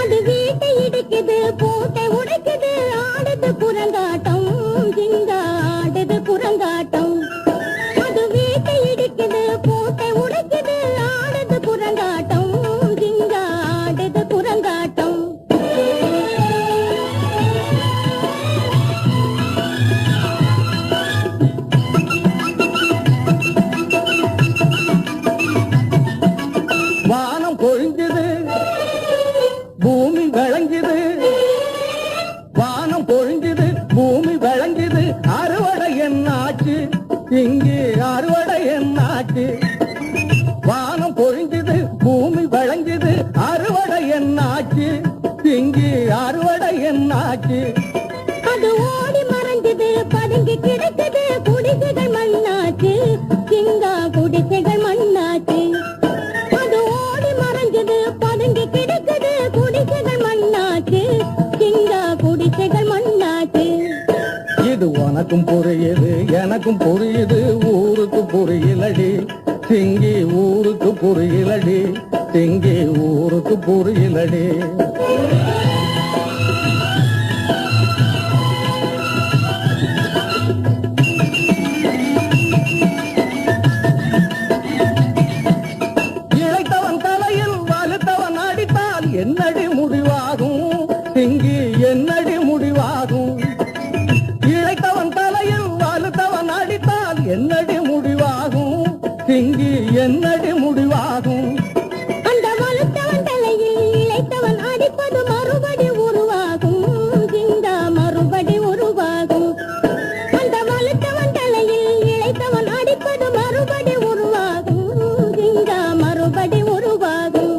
அது வீட்டை இடிக்குது பூட்டை உடைக்குது ஆடுது புறங்காட்டம் இங்க ஆடுது புறங்காட்டம். அது வீட்டை இடிக்குது பூட்டை உடைக்குது ஆடுது புறங்காட்டம் இங்க ஆடுது புறங்காட்டம். வானம் பொழிஞ்சுது பூமி விளங்குது வானம் பொழிஞ்சுது பூமி விளங்குது அறுவடை என்னாச்சு இங்கே அறுவடை என்னாச்சு. வானம் பொழிஞ்சுது பூமி விளங்குது அறுவடை என்னாச்சு இங்கே அறுவடை என்னாச்சு. அது ஓடி மறைஞ்சது பதுங்கி கிடக்குது குடிசைகள் மண்ணாச்சு இங்க குடிசைகள் மண்ணாச்சு. அது ஓடி மறைஞ்சது பதுங்கி கிடக்குது குடிசைகள் மண்ணாச்சு இங்க குடிசைகள் மண்ணாச்சு. இது உனக்கும் புரியுது எனக்கும் புரியுது ஊருக்கு புரியலடி திங்கி ஊருக்கு புரியலடி திங்கி ஊருக்கு புரியலடி. இளைத்தவன் தலையில் வலுத்தவன் அடித்தால் என்னடி முடிவாகும் திங்கி என்னடி முடிவாகும். என்னடி முடிவாகும் திங்கி என்னடி முடிவாகும் அந்த வலுத்தவன் தலையில் இழைத்தவன் அடிப்பது மறுபடி உருவாகும் ஜிங்கா மறுபடி உருவாகும் அந்த வலுத்தவன் தலையில் இழைத்தவன் அடிப்பது மறுபடி உருவாகும் ஜிங்கா மறுபடி உருவாகும்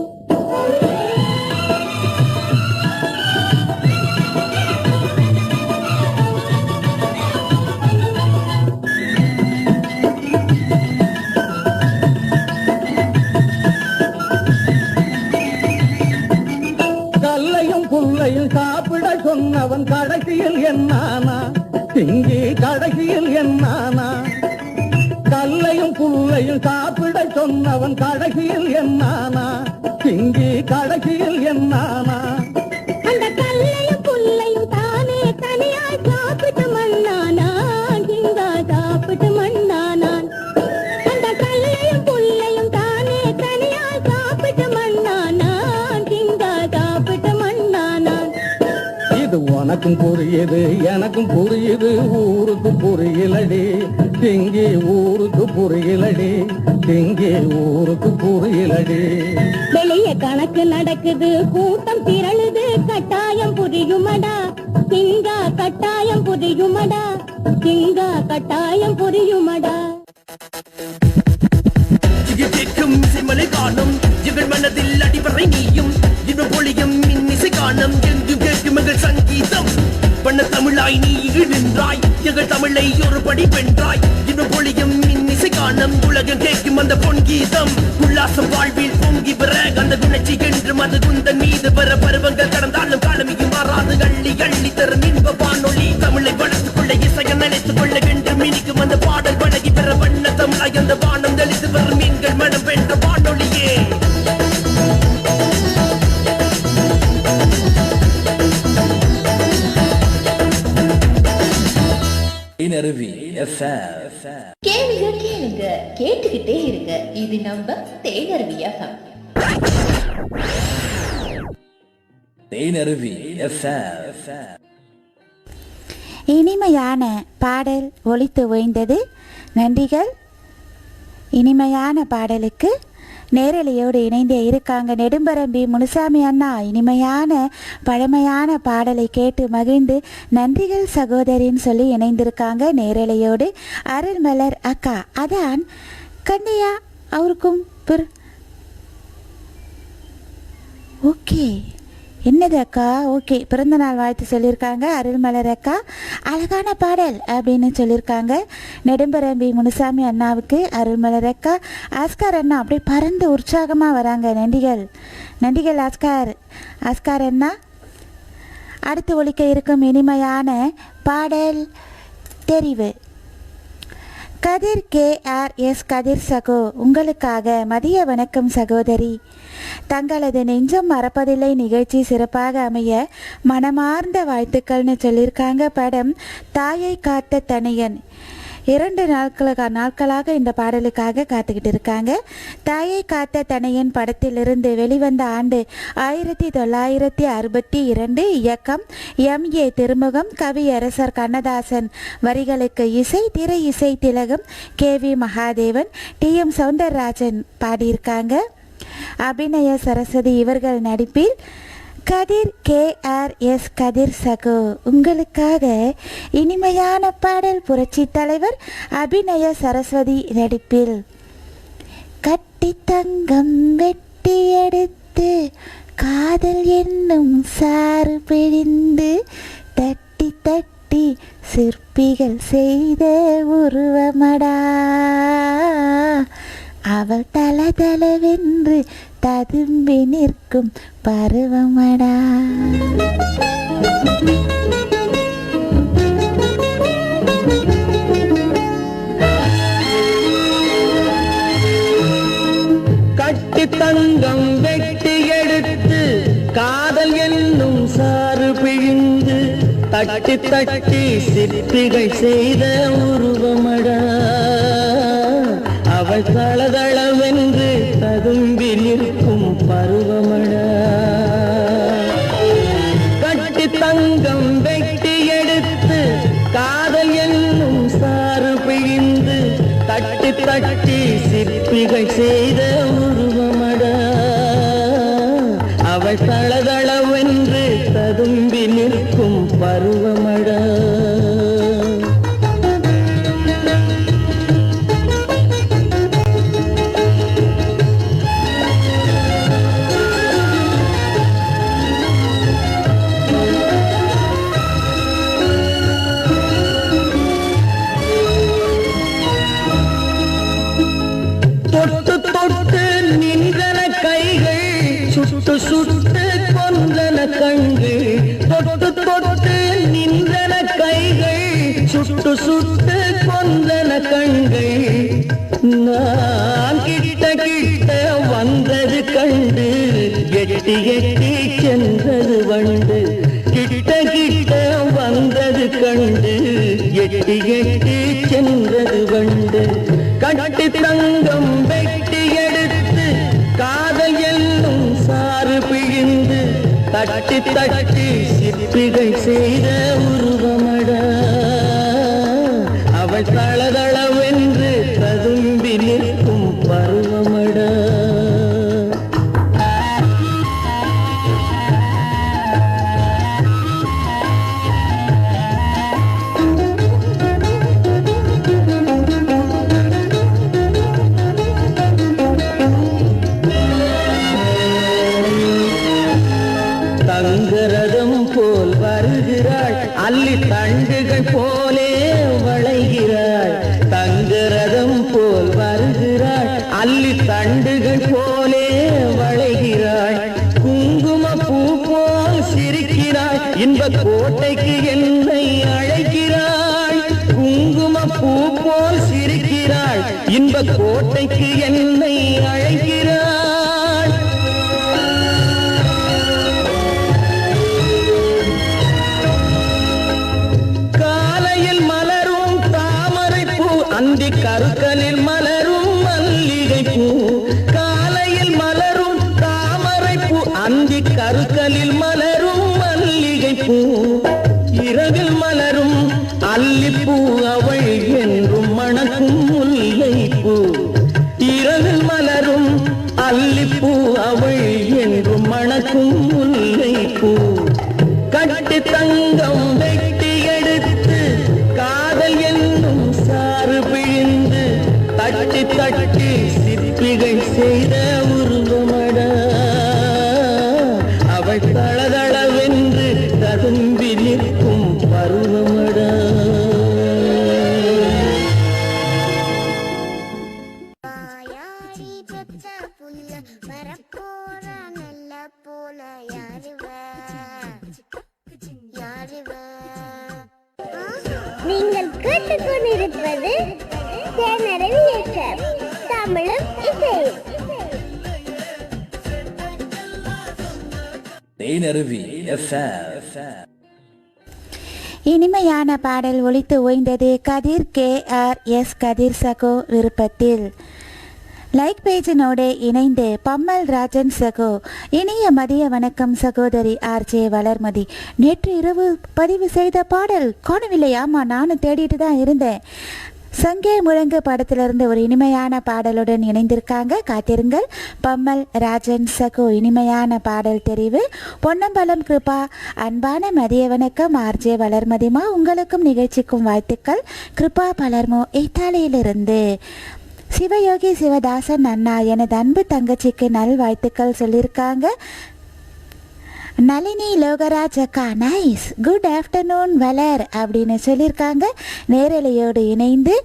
கல்லையும் புல்லையும் சாப்பிட சொன்னவன் கடைசியில் என்னானா திங்கி கடைசியில் என்னானா கல்லையும் புல்லையும் சாப்பிட சொன்னவன் கடைசியில் என்னானா திங்கி கடைசியில் என்னானா அந்த கல்லையும் புல்லையும் தானே தனியாய் சாப்பிட்டு மண்ணானான் ஜிங்கா சாப்பிட்டு மண்ணானான் அந்த கல்லையும் புல்லையும் தானே தனியாய் சாப்பிட்டு மண்ணானான் ஜிங்கா சாப்பிட்டு மண்ணானான் இது உனக்கும் புரியுது எனக்கும் புரியுது ஊருக்கு புரியலடி திங்கி ஊருக்கு புரியலடி திங்கி ஊருக்கு புரியலடி வெளியே கணக்கு நடக்குது கூட்டம் திரளுது கட்டாயம் புரியுமடா திங்கா கட்டாயம் புரியுமடா திங்கா கட்டாயம் புரியுமடா கேட்கும் இசைமலை காணும் எங்கள் மனதில் அடிவரை நீயும் இன்னும் பொழியும் இன்னிசை காணும் எங்கு கேட்கும் எங்கள் சங்கீதம் பண்ண தமிழாய் நீ நின்றாய் எங்கள் தமிழை ஒரு படி வென்றாய் இன்னும் பொழியும் இன்னிசை காணும் உலகம் கேட்கும் அந்த பொன்கீதம் உல்லாசம் வாழ்வில் பொங்கி பெற அந்த குணச்சி என்று மது குந்தன் மீது வர பருவங்கள் கடந்தாலும் காலமியும் மாறாது அள்ளி அள்ளி தரும் இன்ப வானொலி தமிழை வளர்த்துக் கொள்ள இசையை நினைத்துக் கொள்ள என்று மினிக்கும் அந்த பாடல் பழகி பெற வண்ண தமிழாய் அந்த வானம் தெளித்து வரும் எங்கள் மனம் வென்ற வானொலியே தேனருவி கேளுங்க கேளுங்க கேட்டுக்கிட்டே இருங்க. இது நம்ம தேனருவி FM. தேனருவி இனிமையான பாடல் ஒலித்து ஓய்ந்தது. நன்றிகள். இனிமையான பாடலுக்கு நேரலையோடு இணைந்தே இருக்காங்க நெடும்பரம்பி முனுசாமி அண்ணா. இனிமையான பழமையான பாடலை கேட்டு மகிழ்ந்து நன்றிகள் சகோதரின்னு சொல்லி இணைந்திருக்காங்க நேரலையோடு. அருள்மலர் அக்கா அதான் கண்ணையா அவருக்கும் ஓகே என்னது அக்கா ஓகே பிறந்தநாள் வாழ்த்து சொல்லியிருக்காங்க அருள்மலர் அக்கா. அழகான பாடல் அப்படின்னு சொல்லியிருக்காங்க நெடும்பரம்பி முனுசாமி அண்ணாவுக்கு அருள்மலர் அக்கா. ஆஸ்கார் அண்ணா அப்படியே பறந்து உற்சாகமாக வராங்க. நன்றிகள் நன்றிகள் ஆஸ்கார் அண்ணா. அடுத்து ஒலிக்க இருக்கும் இனிமையான பாடல் தெரிவு கதிர் KRS கதிர் சகோ உங்களுக்காக மதிய வணக்கம் சகோதரி. தங்களது நெஞ்சம் மறப்பதில்லை நிகழ்ச்சி சிறப்பாக அமைய மனமார்ந்த வாழ்த்துக்கள்னு சொல்லியிருக்காங்க. படம் தாயை காத்த தனையன். 2 நாட்களாக இந்த பாடலுக்காக காத்துக்கிட்டு இருக்காங்க. தாயை காத்த தனையன் படத்திலிருந்து வெளிவந்த ஆண்டு 1962. இயக்கம் MA திருமுகம். கவியரசர் கண்ணதாசன். வரிகளுக்கு இசை திரை இசை திலகம் KV மகாதேவன், TM சௌந்தரராஜன் பாடியிருக்காங்க. அபிநய சரஸ்வதி இவர்கள் நடிப்பில் கதிர் KRS கதிர் சகோ உங்களுக்காக இனிமையான பாடல். புரட்சி தலைவர் அபிநய சரஸ்வதி நடிப்பில் கட்டி தங்கம் வெட்டி எடுத்து காதல் என்னும் சாறு பிழிந்து தட்டி தட்டி சிற்பிகள் செய்த உருவமடா அவள் தளதளவென்று ததும்பி நிற்கும் பருவமடா. கட்டி தங்கம் வெட்டி எடுத்து காதல் என்னும் சாறு பிழிந்து தட்டி தட்டி சிற்பிகள் செய்த உருவமடா அவள் தளதளவென்று ததும்பி நிற்கும் பருவமடா. கட்டி தங்கம் வெட்டி எடுத்து காதல் என்னும் சாறு பிழிந்து கட்டி தட்டி சிற்பிகள் செய்த உருவமடா அவள் தளதளவென்று ததும்பி நிற்கும் பருவமடா தொட்டு தொட்டு நின்றன கைகள் சுட்டு சுட்டு கொன்றன கண்கள் தொட்டு தொட்டு நின்றன கைகள் சுட்டு சுட்டு கொன்றன கண்கள் நான் கிட்ட கிட்ட வந்தது கண்டு எட்டி எட்டி சென்றது வண்டு கிட்ட கிட்ட வந்தது கண்டு எட்டி எட்டி சென்றது வண்டு கட்டி தங்கம் வெட்டி எடுத்து காதல் என்னும் சாறு பிழிந்து தட்டி தட்டி சிற்பிகள் செய்த உருவமடா அவள் தளதளவென்று ததும்பி நிற்கும் பருவமடா தங்கரதம் போல் வருகிறாள் அல்லி தண்டுகள் போலே வளைகிறாள் தங்கரதம் போல் வருகிறாள் அல்லி தண்டுகள் போலே வளைகிறாள் குங்கும பூ போல் சிரிக்கிறாள் இன்ப கோட்டைக்கு என்னை அழைக்கிறாள் குங்கும பூ போல் சிரிக்கிறாள் இன்ப கோட்டைக்கு என்னை அழைக்கிறாள் அந்தி கருக்கலில் மலரும் மல்லிகை பூ காலையில் மலரும் தாமரை பூ அந்தி கருக்கலில் மலரும் மல்லிகை பூ இரவில் மலரும் அல்லிப்பூ அவள் என்றும் மணக்கும் முல்லை பூ இரவில் மலரும் அல்லிப்பூ அவள் என்றும் மணக்கும் முல்லை பூ கட்டி தங்கம் வெட்டி எடுத்து காதல் என்னும் சாறு பிழிந்து தட்டி தட்டி சிற்பிகள் செய்த உருவமடா அவள் தளதளவென்று ததும்பி நிற்கும் பருவமடா நீங்கள் கேட்டுக்கொண்டிருப்பது தேனருவி FM தமிழும் இசையும். தேனருவி FM. இனிமையான பாடல் ஒலித்து ஓய்ந்தது கதிர் KRS கதிர் சகோ விருப்பத்தில். லைக் பேஜினோடு இணைந்து பம்மல் ராஜன் சகோ இனிய மதிய வணக்கம் சகோதரி RJ வளர்மதி. நேற்று இரவு பதிவு செய்த பாடல் காணவில்லை. ஆமாம், நானும் தேடிட்டு தான் இருந்தேன். சங்கே முழங்கு படத்திலிருந்து ஒரு இனிமையான பாடலுடன் இணைந்திருக்காங்க. காத்திருங்கள். பம்மல் ராஜன் சகோ இனிமையான பாடல் தெரிவு. பொன்னம்பலம் கிருபா அன்பான மதிய வணக்கம் RJ வளர்மதிமா, உங்களுக்கும் நிகழ்ச்சிக்கும் வாழ்த்துக்கள். கிருபா பலர்மோ இத்தாலியிலிருந்து. சிவயோகி சிவதாசன் அண்ணா எனது அன்பு தங்கச்சிக்கு நல்வாழ்த்துக்கள் சொல்லியிருக்காங்க. நளினி லோகராஜ் அக்கா நைஸ் குட் ஆஃப்டர்நூன் வளர் அப்படின்னு சொல்லியிருக்காங்க. நேரலையோடு இணைந்து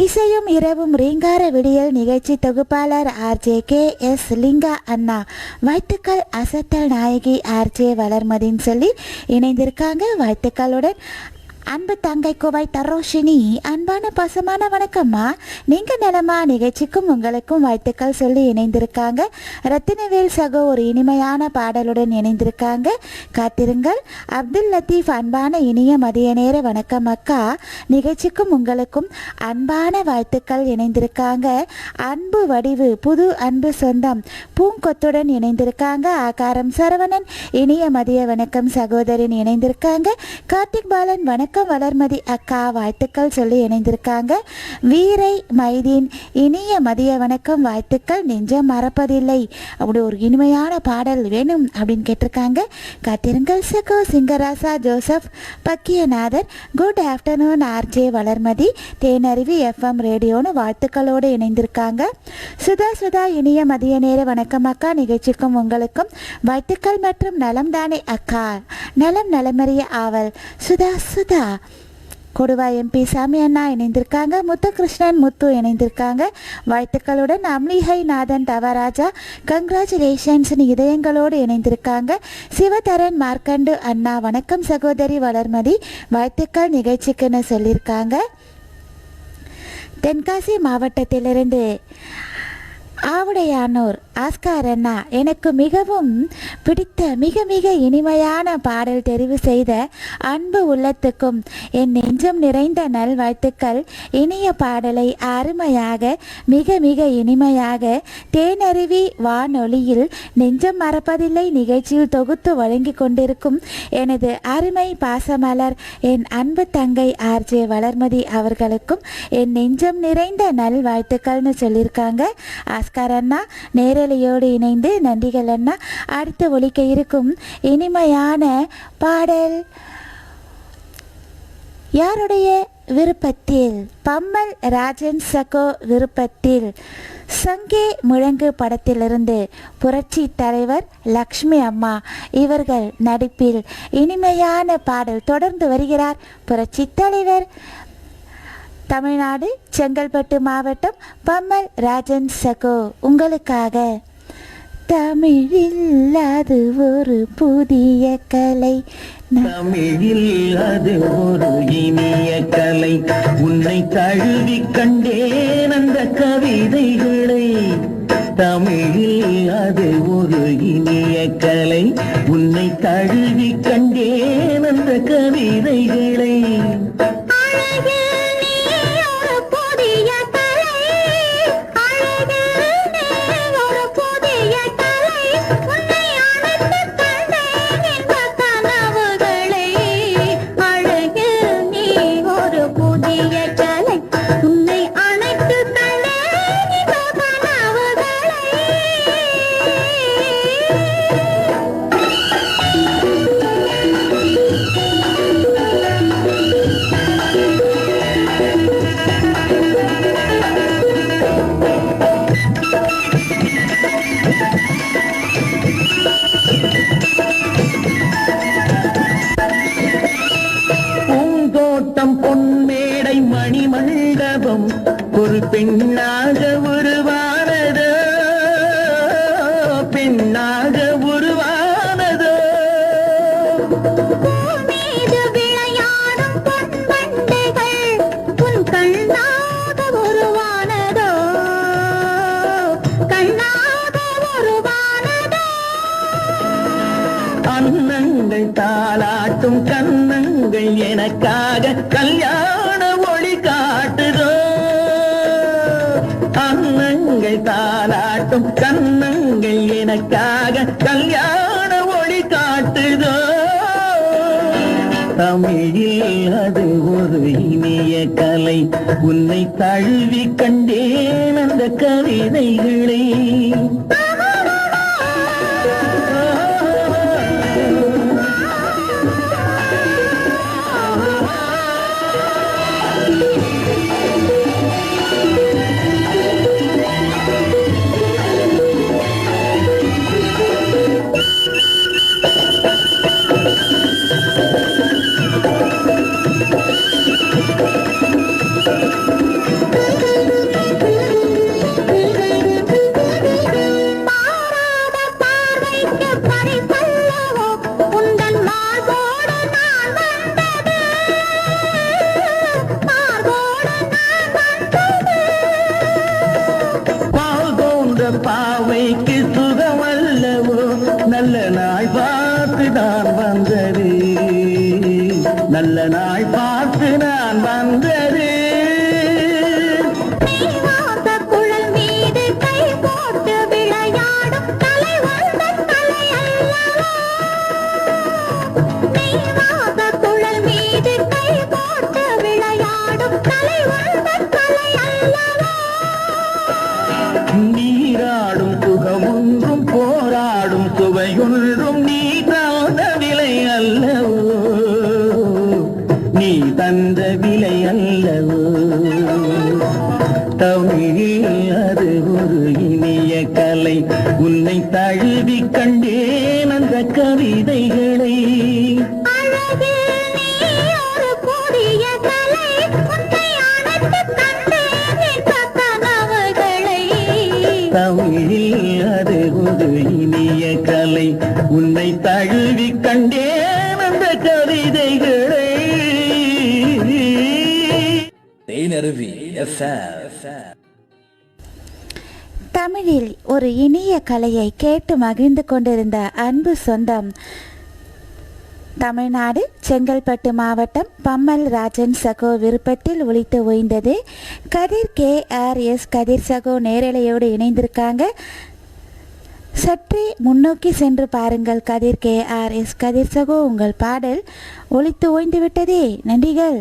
இசையும் இரவும் ரீங்கார விடியல் நிகழ்ச்சி தொகுப்பாளர் RJ KS லிங்கா அண்ணா வாழ்த்துக்கள் அசத்தல் நாயகி RJ வளர்மதின்னு சொல்லி இணைந்திருக்காங்க. வாழ்த்துக்களுடன் அன்பு தங்கை கோவை தரோஷினி அன்பான பசமான வணக்கம்மா, நீங்கள் நலமா? நிகழ்ச்சிக்கும் உங்களுக்கும் வாழ்த்துக்கள் சொல்லி இணைந்திருக்காங்க. ரத்தினவேல் சகோ ஒரு இனிமையான பாடலுடன் இணைந்திருக்காங்க. காத்திருங்கள். அப்துல் லத்தீஃப் அன்பான இனிய மதிய நேர வணக்கம் அக்கா, நிகழ்ச்சிக்கும் உங்களுக்கும் அன்பான வாழ்த்துக்கள் இணைந்திருக்காங்க. அன்பு வடிவு புது அன்பு சொந்தம் பூங்கொத்துடன் இணைந்திருக்காங்க. ஆகாரம் சரவணன் இனிய மதிய வணக்கம் சகோதரன் இணைந்திருக்காங்க. கார்த்திக் பாலன் வணக்கம் வணக்கம் வளர்மதி அக்கா வாழ்த்துக்கள் சொல்லி இணைந்திருக்காங்க. வீரை மைதீன் இனிய மதிய வணக்கம் வாழ்த்துக்கள், நெஞ்சம் மறப்பதில்லை அப்படி ஒரு இனிமையான பாடல் வேணும் அப்படின்னு கேட்டிருக்காங்க. காத்திருங்கள் சகோ Singarasa Joseph Bakkiyanathar. Good afternoon RJ Valarmathi Thenaruvi FM ரேடியோன்னு வாழ்த்துக்களோடு இணைந்திருக்காங்க. சுதா இனிய மதிய நேர வணக்கம் அக்கா, நிகழ்ச்சிக்கும் உங்களுக்கும் வாழ்த்துக்கள் மற்றும் நலம் தானே அக்கா, நலம் நலமறிய ஆவல் சுதா. கொடுவா எம்பி சாமி அண்ணா இணைந்திருக்காங்க. முத்துகிருஷ்ணன் முத்து இணைந்திருக்காங்க. வாழ்த்துக்களுடன் அம்லிஹை நாதன் தவராஜா கங்க்ராச்சுலேஷன்ஸ் இதயங்களோடு இணைந்திருக்காங்க. சிவதரன் மார்க்கண்டு அண்ணா வணக்கம் சகோதரி வளர்மதி வாழ்த்துக்கள் நிகழ்ச்சிக்குன்னு சொல்லியிருக்காங்க. தென்காசி மாவட்டத்திலிருந்து ஆவுடையானூர் ஆஸ்கார் அண்ணா எனக்கு மிகவும் பிடித்த மிக மிக இனிமையான பாடல் தெரிவு செய்த அன்பு உள்ளத்துக்கும் என் நெஞ்சம் நிறைந்த நல்வாழ்த்துக்கள். இனிய பாடலை அருமையாக மிக மிக இனிமையாக தேனருவி வானொலியில் நெஞ்சம் மறப்பதில்லை நிகழ்ச்சியில் தொகுத்து வழங்கி கொண்டிருக்கும் எனது அருமை பாசமலர் என் அன்பு தங்கை ஆர்ஜே வளர்மதி அவர்களுக்கும் என் நெஞ்சம் நிறைந்த நல்வாழ்த்துக்கள்னு சொல்லியிருக்காங்க. ஆஸ்கார் அண்ணா நேரலையோடு இணைந்து நன்றிகள் அண்ணா. அடுத்து ஒலிக்க இருக்கும் இனிமையான பாடல் யாருடைய விருப்பத்தில்? பம்மல் ராஜன் சகோ விருப்பத்தில் சங்கே முழங்கு படத்திலிருந்து புரட்சி தலைவர் லக்ஷ்மி அம்மா இவர்கள் நடிப்பில் இனிமையான பாடல். தொடர்ந்து வருகிறார் புரட்சி தலைவர், தமிழ்நாடு செங்கல்பட்டு மாவட்டம் பம்மல் ராஜன் சகோ உங்களுக்காக. தமிழில் அது ஒரு புதிய கலை, தமிழில் அது ஒரு இனிய கலை, உன்னை தழுவி கண்டேன் அந்த கவிதைகளை. தமிழில் அது ஒரு இனிய கலை, உன்னை தழுவி கண்டேன் அந்த கவிதைகளை. ஒரு பெண்ணாக உருவானதோ, பெண்ணாக உருவானதோ. மீது விளையாடும் பொன்வண்டுகள் உன் கண்ணாக உருவானதோ, கண்ணாக உருவானதோ. அன்னங்கள் தாலாட்டும் கன்னங்கள் எனக்காக கல்யாண ஒளி காட்டுதோ. அன்னங்கள் தாலாட்டும் கன்னங்கள் எனக்காக கல்யாண ஒளி காட்டுதோ. தமிழில் அது ஒரு இனிய கலை, உன்னை தழுவி கண்டேன் அந்த கவிதைகளை. உந்தன் கலை அல்லவா? நீராடும் சுகமொன்றும் போராடும் சுவையொன்றும் நீ தந்த விலை அல்லவோ, நீ தந்த விலை அல்லவோ. தமிழில் அது ஒரு இனிய கலை, உன்னை தழுவி கண்டேன் அந்த கவிதைகளை. அழகில் நீ ஒரு புதிய கலை, உன்னை அணைத்துக் கண்டேன் என்ற கனவுகளை. தமிழில் அது ஒரு இனிய கலை, உன்னை தழுவி கண்டேன் அந்த கவிதைகளை. தேனருவி FM. தமிழில் ஒரு இனிய கலையை கேட்டு மகிழ்ந்து கொண்டிருந்த அன்பு சொந்தம் தமிழ்நாடு செங்கல்பட்டு மாவட்டம் பம்மல் ராஜன் சகோ விருப்பத்தில் ஒலித்து ஓய்ந்தது. கதிர் KRS கதிர் சகோ நேரலையோடு இணைந்திருக்காங்க. சற்றே முன்னோக்கி சென்று பாருங்கள் கதிர் KRS கதிர் சகோ, உங்கள் பாடல் ஒலித்து ஓய்ந்து விட்டதே. நன்றிகள்.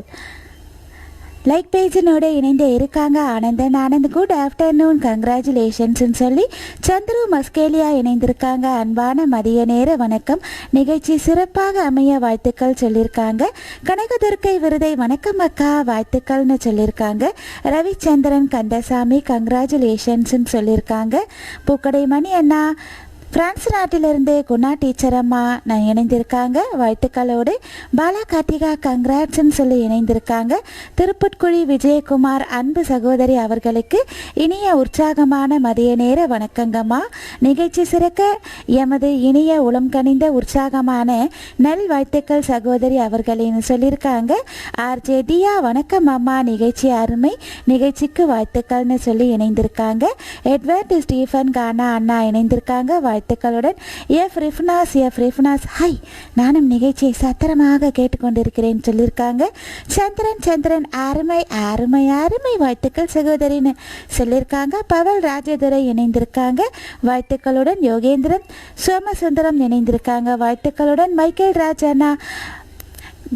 லைக் பேஜினோட இணைந்து இருக்காங்க ஆனந்த் குட் ஆஃப்டர்நூன் கங்க்ராச்சுலேஷன்ஸ்ன்னு சொல்லி சந்துரு மஸ்கேலியா இணைந்திருக்காங்க. அன்பான மதிய நேர வணக்கம், நிகழ்ச்சி சிறப்பாக அமைய வாழ்த்துக்கள் சொல்லியிருக்காங்க. கனகதுர்க்கை விருதை வணக்கம் அக்கா வாழ்த்துக்கள்னு சொல்லியிருக்காங்க. ரவிச்சந்திரன் கந்தசாமி கங்க்ராச்சுலேஷன்ஸ்ன்னு சொல்லியிருக்காங்க. பூக்கடை மணி அண்ணா பிரான்ஸ் நாட்டிலிருந்து குணா டீச்சர் அம்மா நான் இணைந்திருக்காங்க வாழ்த்துக்களோடு. பாலா கார்த்திகா கங்க்ராட்ஸ்ன்னு சொல்லி இணைந்திருக்காங்க. திருப்புட்குழி விஜயகுமார் அன்பு சகோதரி அவர்களுக்கு இனிய உற்சாகமான மதிய நேர வணக்கங்கம்மா. நிகழ்ச்சி சிறக்க எமது இனிய உளம் கனிந்த உற்சாகமான நல் வாழ்த்துக்கள் சகோதரி அவர்களேன்னு சொல்லியிருக்காங்க. RJ தியா வணக்கம் அம்மா, நிகழ்ச்சி அருமை, நிகழ்ச்சிக்கு வாழ்த்துக்கள்னு சொல்லி இணைந்திருக்காங்க. எட்வர்ட் ஸ்டீஃபன் கானா அண்ணா இணைந்திருக்காங்க வாழ்த்துக்களுடன். எஃப் ரிஃப்னாஸ் ஹாய், நானும் நிகழ்ச்சியை சத்திரமாக கேட்டுக்கொண்டிருக்கிறேன் சொல்லியிருக்காங்க. சந்திரன் அருமை அருமை அருமை வாழ்த்துக்கள் சகோதரின்னு சொல்லியிருக்காங்க. பவல் ராஜதுரை இணைந்திருக்காங்க வாழ்த்துக்களுடன். யோகேந்திரன் சோமசுந்தரம் இணைந்திருக்காங்க வாழ்த்துக்களுடன். மைக்கேல் ராஜ் அண்ணா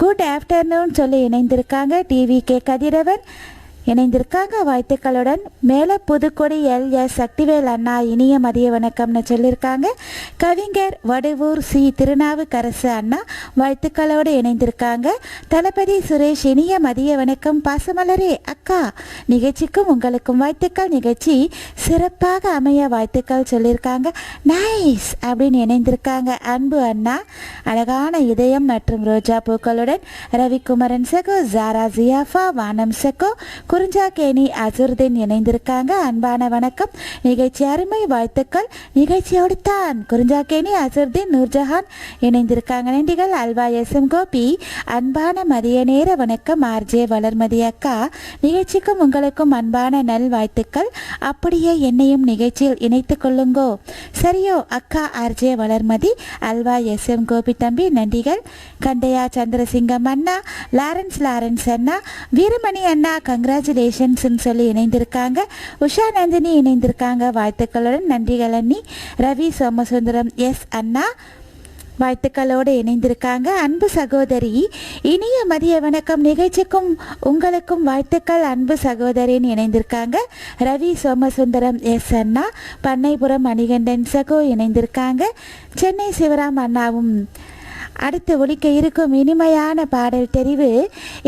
குட் ஆஃப்டர்நூன் சொல்லி இணைந்திருக்காங்க. TVK கதிரவன் இணைந்திருக்காங்க வாழ்த்துக்களுடன். மேலே புதுக்கொடி LS சக்திவேல் அண்ணா இனிய மதிய வணக்கம்னு சொல்லியிருக்காங்க. கவிஞர் வடுவூர் C திருநாவுக்கரசு அண்ணா வாழ்த்துக்களோடு இணைந்திருக்காங்க. தளபதி சுரேஷ் இனிய மதிய வணக்கம் பாசமலரே அக்கா, நிகழ்ச்சிக்கும் உங்களுக்கும் வாழ்த்துக்கள், நிகழ்ச்சி சிறப்பாக அமைய வாழ்த்துக்கள் சொல்லியிருக்காங்க. நைஸ் அப்படின்னு இணைந்திருக்காங்க. அன்பு அண்ணா அழகான இதயம் மற்றும் ரோஜா பூக்களுடன். ரவிக்குமரன் சகோ, ஜாரா ஜியாஃபா, வானம் சகோ, குறிஞ்சாக்கேணி அசுர்தீன் இணைந்திருக்காங்க. அன்பான வணக்கம், நிகழ்ச்சி அருமை வாழ்த்துக்கள், நிகழ்ச்சியோடு தான் குறிஞ்சாக்கேணி அசுர்தீன் நூர்ஜஹான் இணைந்திருக்காங்க. நன்றிகள். அல்வா SM கோபி அன்பான மதிய நேர வணக்கம் RJ வளர்மதி அக்கா, நிகழ்ச்சிக்கும் உங்களுக்கும் அன்பான நல் வாழ்த்துக்கள், அப்படியே என்னையும் நிகழ்ச்சியில் இணைத்துக் கொள்ளுங்கோ. சரியோ அக்கா RJ வளர்மதி. அல்வா SM கோபி தம்பி நன்றிகள். கண்டையா சந்திரசிங்கம் அண்ணா, லாரன்ஸ் அண்ணா, வீரமணி அண்ணா கங்க்ராச்சுலேஷன்ஸ் சொல்லி இணைந்திருக்காங்க. உஷா நந்தினி இணைந்திருக்காங்க வாழ்த்துக்களுடன். நன்றிகள் அண்ணி. ரவி சோமசுந்தரம் எஸ் அண்ணா வாழ்த்துக்களோடு இணைந்திருக்காங்க. அன்பு சகோதரி இனிய மதிய வணக்கம், நிகழ்ச்சிக்கும் உங்களுக்கும் வாழ்த்துக்கள் அன்பு சகோதரின்னு இணைந்திருக்காங்க. ரவி சோமசுந்தரம் எஸ் அண்ணா, பண்ணைபுரம் மணிகண்டன் சகோ இணைந்திருக்காங்க. சென்னை சிவராம் அண்ணாவும். அடுத்து ஒலிக்க இருக்கும் இனிமையான பாடல் தெரிவு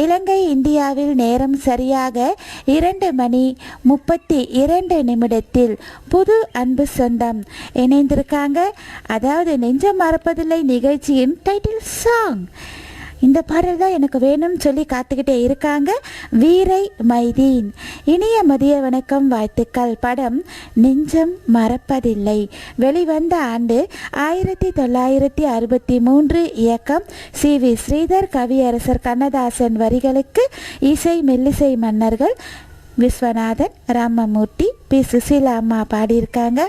இலங்கை இந்தியாவில் நேரம் சரியாக 2:32 புது அன்பு சொந்தம் இணைந்திருக்காங்க. அதாவது நெஞ்சம் மறப்பதில்லை நிகழ்ச்சியின் டைட்டில் சாங். இந்த பாடல் தான் எனக்கு வேணும்னு சொல்லி காத்துக்கிட்டே இருக்காங்க. வீரை மைதீன் இனிய மதிய வணக்கம் வாழ்த்துக்கள். படம் நெஞ்சம் மறப்பதில்லை வெளிவந்த ஆண்டு 1963. இயக்கம் CV ஸ்ரீதர், கவியரசர் கண்ணதாசன் வரிகளுக்கு இசை மெல்லிசை மன்னர்கள் விஸ்வநாதன், ராமமூர்த்தி, P சுசீலா அம்மா பாடியிருக்காங்க.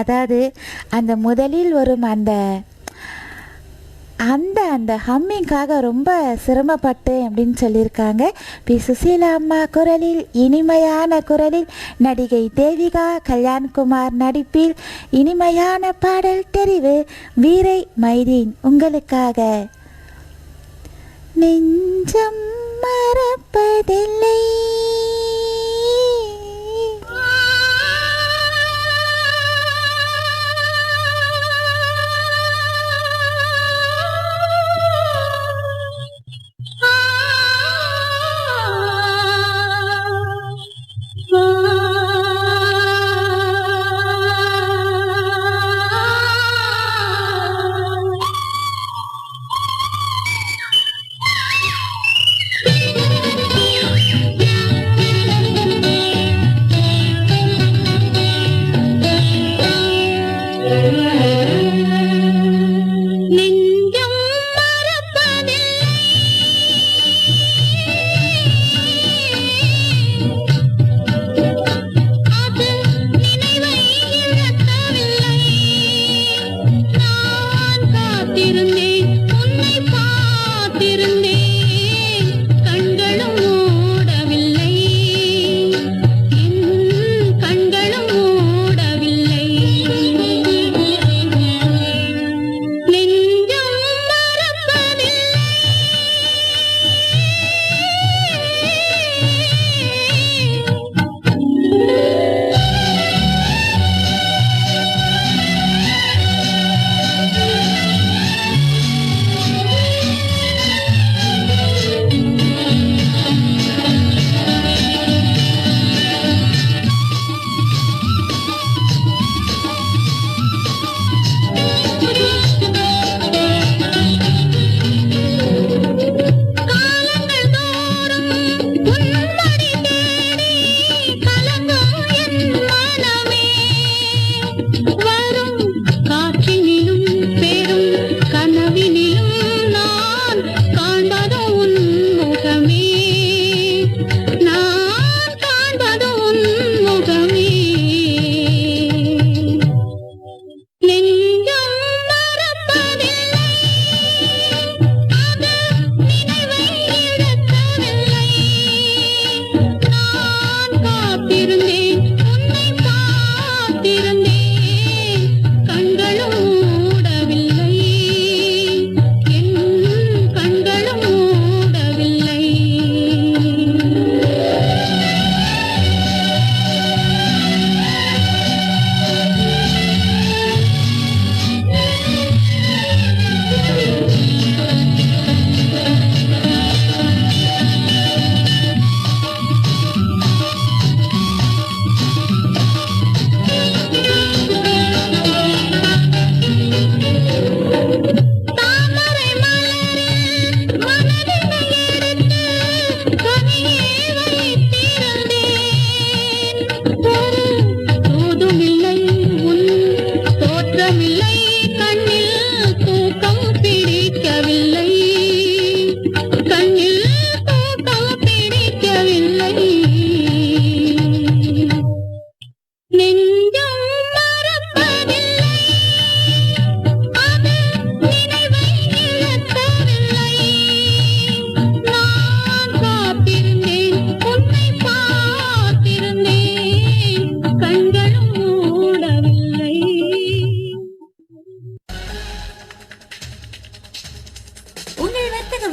அதாவது அந்த முதலில் வரும் அந்த ஹம்மிங்காக ரொம்ப சிரமப்பட்டேன் அப்படின்னு சொல்லியிருக்காங்க. P சுசீலா அம்மா குரலில், இனிமையான குரலில் நடிகை தேவிகா கல்யாண்குமார் நடிப்பில் இனிமையான பாடல் தெரிவு வீரை மைதீன் உங்களுக்காக. நெஞ்சம் மறப்பதில்லை.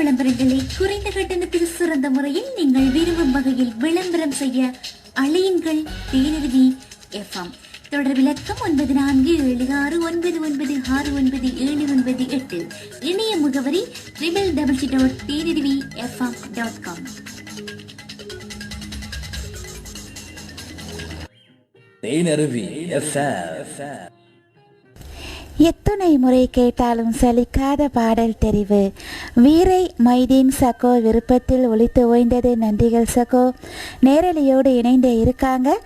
விளம்பரங்களை குறைந்த கட்டணத்தில் சிறந்த முறையில் நீங்கள் விரும்பும் வகையில் விளம்பரம் செய்ய அழையுங்கள் தேனருவி எஃப்எம். தொடர் விளக்கம் 9476996978. இணைய முகவரி www.tnrvfm.com. தேனருவி எஃப்எம். எத்துணை முறை கேட்டாலும் சலிக்காத பாடல் தெரிவு. வீரை மைதீன் சகோ விருப்பத்தில் ஒலித்து ஓய்ந்தது. நன்றிகள் சகோ. நேரலையோடு இணைந்து இருக்காங்க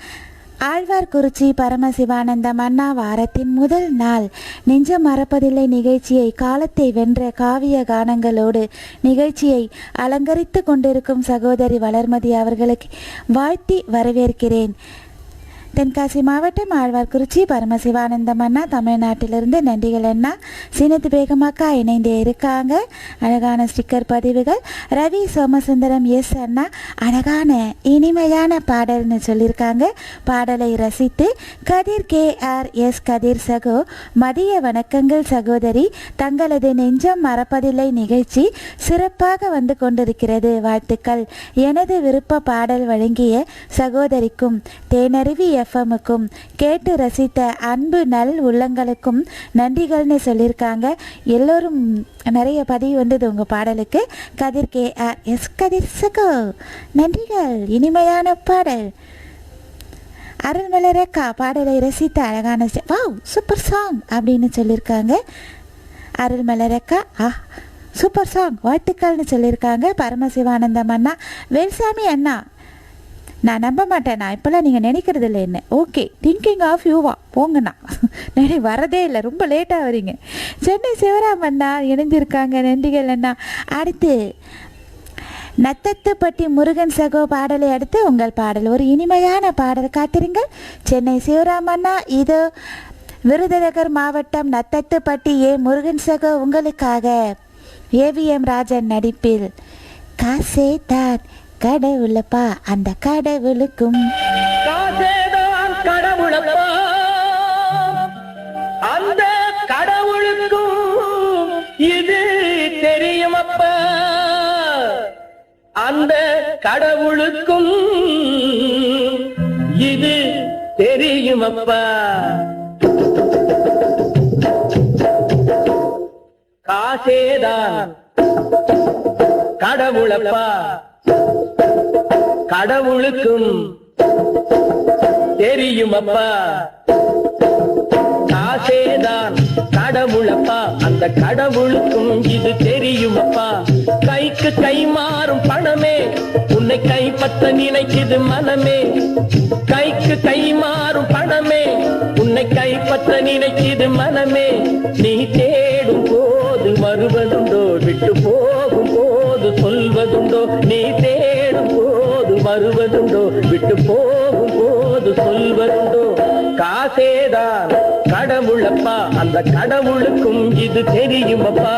ஆழ்வார்குறிச்சி பரமசிவானந்தம் அண்ணா. வாரத்தின் முதல் நாள் நெஞ்சம் மறப்பதில்லை நிகழ்ச்சியை காலத்தை வென்ற காவிய கானங்களோடு நிகழ்ச்சியை அலங்கரித்து கொண்டிருக்கும் சகோதரி வளர்மதி அவர்களுக்கு வாழ்த்தி வரவேற்கிறேன். தென்காசி மாவட்டம் ஆழ்வார்குறிச்சி பரமசிவானந்தம் அண்ணா தமிழ்நாட்டிலிருந்து நன்றிகள் அண்ணா. சீனத்து பேகமாக்கா இணைந்தே இருக்காங்க. அழகான ஸ்டிக்கர் பதிவுகள். ரவி சோமசுந்தரம் எஸ் அண்ணா அழகான இனிமையான பாடல்னு சொல்லியிருக்காங்க. பாடலை ரசித்து கதிர் KRS கதிர் சகோ மதிய வணக்கங்கள் சகோதரி, தங்களது நெஞ்சம் மறப்பதில்லை நிகழ்ச்சி சிறப்பாக வந்து கொண்டிருக்கிறது, வாழ்த்துக்கள். எனது விருப்ப பாடல் வழங்கிய சகோதரிக்கும் தேனருவி எஃப்எம்முக்கும் கேட்டு ரசித்த அன்பு நல் உள்ளங்களுக்கும் நன்றிகள்னு சொல்லியிருக்காங்க. எல்லோரும் நிறைய பதிவு வந்தது உங்கள் பாடலுக்கு. கதிர் KRS கதிர் சகோ நன்றிகள், இனிமையான பாடல். அருள்மலரக்கா பாடலை ரசித்த அழகான வாவ் சூப்பர் சாங் அப்படின்னு சொல்லியிருக்காங்க. அருள்மலரக்கா சூப்பர் சாங் வாழ்த்துக்கள்னு சொல்லியிருக்காங்க. பரமசிவானந்தம் அண்ணா, வேல்சாமி அண்ணா நான் நம்ப மாட்டேண்ணா, இப்போல்லாம் நீங்கள் நினைக்கிறது இல்லை என்ன. ஓகே, திங்கிங் ஆஃப் யூவா போங்கண்ணா, வரதே இல்லை, ரொம்ப லேட்டாக வரீங்க. சென்னை சிவராம் அண்ணா இணைஞ்சிருக்காங்க, நன்றிகள் அண்ணா. அடுத்து நத்தத்துப்பட்டி முருகன் சகோ பாடலை அடுத்து உங்கள் பாடல், ஒரு இனிமையான பாடல் காத்திருங்கள். சென்னை சிவராம் அண்ணா, இது விருதுநகர் மாவட்டம் நத்தத்துப்பட்டி முருகன் சகோ உங்களுக்காக. AVM ராஜன் நடிப்பில் காசே தான் கடவுளப்பா அந்த கடவுளுக்கும் காசேதான் கடவுளப்பா அந்த கடவுளுக்கும் இது தெரியுமப்பா, அந்த கடவுளுக்கும் இது தெரியுமப்பா. காசேதான் கடவுளப்பா கடவுளுக்கும் தெரியுமப்பா, காசேதான் கடவுளப்பா அந்த கடவுளுக்கும் இது தெரியுமப்பா. கைக்கு கை மாறும் பணமே உன்னை கைப்பற்ற நினைக்குது மனமே, கைக்கு கை மாறும் பணமே உன்னை கைப்பற்ற நினைக்குது மனமே. நீ தேடும் போது வருவதுண்டோ, விட்டு போகும் போது சொல்வதுண்டோ. நீ தேடும் போது வருவதுண்டோ, விட்டு போகும் போது சொல்வதுண்டோ. காசேதான் கடவுளப்பா அந்த கடவுளுக்கும் இது தெரியுமப்பா.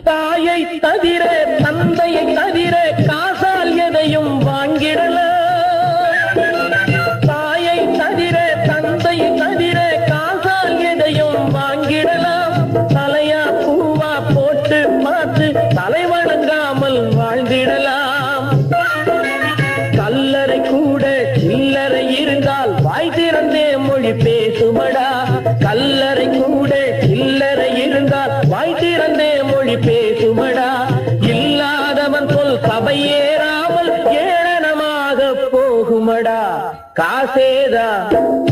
தாயை தவிர தந்தையை தவிர காசால் எதையும் வாங்கிடலாம், தாயை தவிர தந்தையை தவிர காசால் எதையும் வாங்கிடலாம். தலையா பூவா போட்டு பார்த்து தலை வணங்காமல் வாழ்ந்திடலாம். கல்லறை கூட சில்லறை இருந்தால் வாய் திறந்தே மொழி பேசுமடா, கல்லறை கூட சில்லறை இருந்தால் வாய் திறந்தே மொழி பேசுமடா. இல்லாதவன் சொல் சபையேறாமல் ஏளனமாக போகுமடா. காசேதா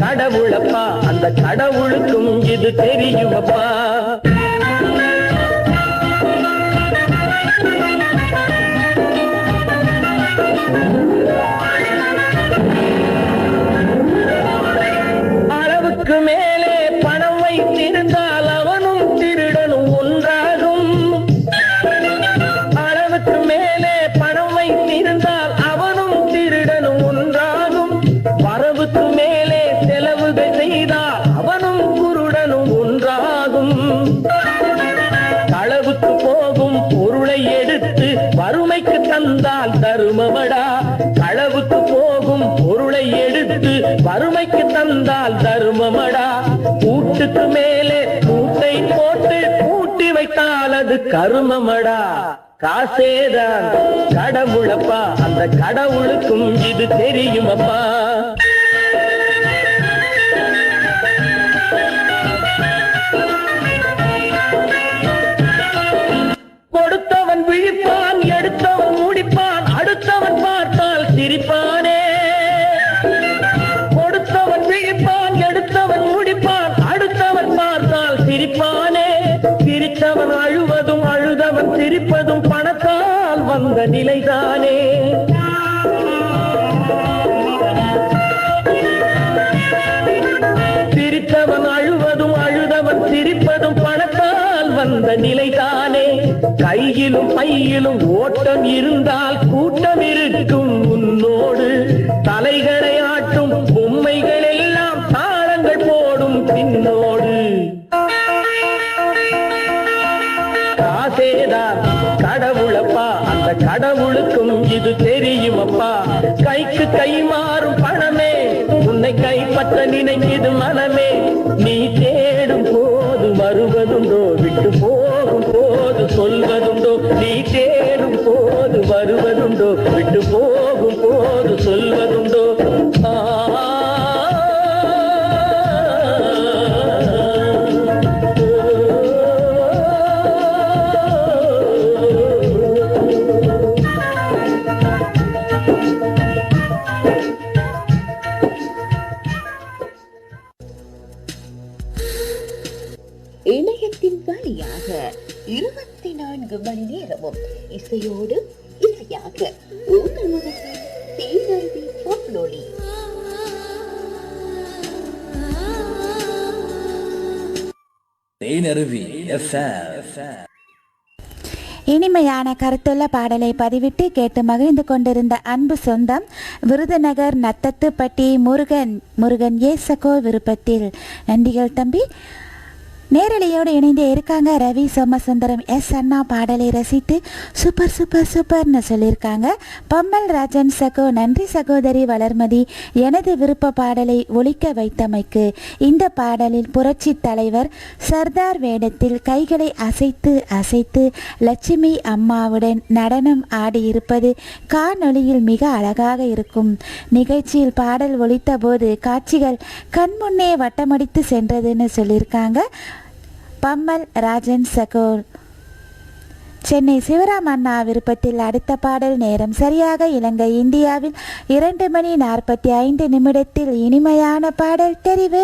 கடவுளப்பா அந்த கடவுளுக்கும் இது தெரியுமப்பா. அளவுக்கு மேலே பணம் வைத்திருந்தால் அவனும் திருடனும் ஒன்றாகும், அளவுக்கு மேலே பணம் வைத்திருந்தால் அவனும் திருடனும் ஒன்றாகும். வரவுக்கு மேலே செலவுகள் செய்தால் அவனும் குருடனும் ஒன்றாகும். களவுக்கு போகும் பொருளை எடுத்து வறுமைக்கு தந்தால் தருமமடா, களவுக்கு போகும் பொருளை எடுத்து வறுமைக்கு தந்தால் தருமமடா. கூட்டுக்கு மேலே கூட்டை போட்டு கூட்டி வைத்தால் அது கருமமடா. காசேதான் கடவுளப்பா அந்த கடவுளுக்கும் இது தெரியுமப்பா. கொடுத்தவன் விழிப்பான், எடுத்தவன் முடிப்பான், அடுத்தவன் பார்த்தால் சிரிப்பானே. கொடுத்தவன் விழிப்பான், எடுத்தவன் முடிப்பான், அடுத்தவன் பார்த்தால் சிரிப்பானே. சிரித்தவன் அழுவதும் அழுதவன் சிரிப்பதும் பணத்தால் வந்த நிலைதானே. வந்த நிலைதானே. கையிலும் பையிலும் ஓட்டம் இருந்தால் கூட்டம் இருக்கும் உன்னோடு. தலைகளை ஆட்டும் பொம்மைகள் எல்லாம் தாளங்கள் போடும் பின்னோடு. காசேதான் கடவுளப்பா, அந்த கடவுளுக்கும் இது தெரியுமப்பா. கைக்கு கை மாறும் பணமே உன்னை கைப்பற்ற நினைக்குது மனமே. நீ தேடும் போது வருவதுண்டோ, விட்டு போகும் போது சொல்வதுண்டோ. நீ தேடும் போது வருவதுண்டோ, விட்டு போகும் போது சொல்வதுண்டோ. இணையத்தின் வழியாக 24 மணி நேரமும் இசையோடு இசையாக உங்கள் முகத்தில் தேனருவி பொன்னொழி. தேனருவி FM. இனிமையான கருத்துள்ள பாடலை பதிவிட்டு கேட்டு மகிழ்ந்து கொண்டிருந்த அன்பு சொந்தம் விருதுநகர் நத்தத்துப்பட்டி முருகன் ஏசகோ விருப்பத்தில் நன்றிகள் தம்பி. நேரலையோடு இணைந்து இருக்காங்க ரவி சோமசுந்தரம் எஸ் அண்ணா பாடலை ரசித்து சூப்பர் சூப்பர் சூப்பர்னு சொல்லியிருக்காங்க. பம்மல் ராஜன் சகோ நன்றி சகோதரி வளர்மதி. எனது விருப்ப பாடலை ஒலிக்க வைத்தமைக்கு. இந்த பாடலில் புரட்சி தலைவர் சர்தார் வேடத்தில் கைகளை அசைத்து அசைத்து லட்சுமி அம்மாவுடன் நடனம் ஆடியிருப்பது காணொளியில் மிக அழகாக இருக்கும். நிகழ்ச்சியில் பாடல் ஒலித்த போது காட்சிகள் கண்முன்னே வட்டமடித்து சென்றதுன்னு சொல்லியிருக்காங்க பம்மல் ராஜன் சகோர். சென்னை சிவராம் அண்ணா விருப்பத்தில் அடுத்த பாடல் நேரம் சரியாக இலங்கை இந்தியாவில் 2:45 இனிமையான பாடல் தெரிவு.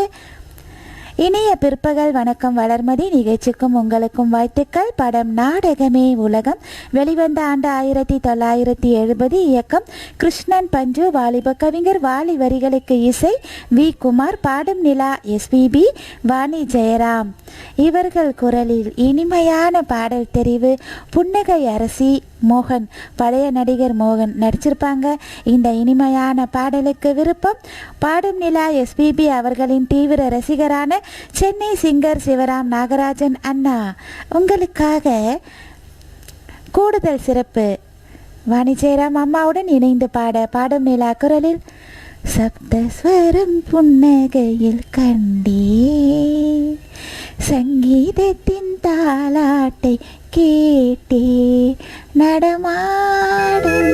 இனிய பிற்பகல் வணக்கம் வளர்மதி. நிகழ்ச்சிக்கும் உங்களுக்கும் வாழ்த்துக்கள். படம் நாடகமே உலகம். வெளிவந்த ஆண்டு 1970. இயக்கம் கிருஷ்ணன் பஞ்சு. வாலிப கவிஞர் வாலி. வரிகளுக்கு இசை வி குமார். பாடும் நிலா எஸ்பிபி வாணி ஜெயராம் இவர்கள் குரலில் இனிமையான பாடல் தெரிவு. புன்னகை அரசி மோகன், பழைய நடிகர் மோகன் நடிச்சிருப்பாங்க. இந்த இனிமையான பாடலுக்கு விருப்பம் பாடும் நிலா எஸ்பிபி அவர்களின் தீவிர ரசிகரான சென்னை சிங்கர் சிவராம் நாகராஜன் அண்ணா. உங்களுக்காக கூடுதல் சிறப்பு வாணி ஜெயராம் அம்மாவுடன் இணைந்து பாடும் நிலா குரலில் சப்தஸ்வரம் புன்னகையில் கண்டே சங்கீதத்தின் தாலாட்டை கேட்டே நடமாடும்.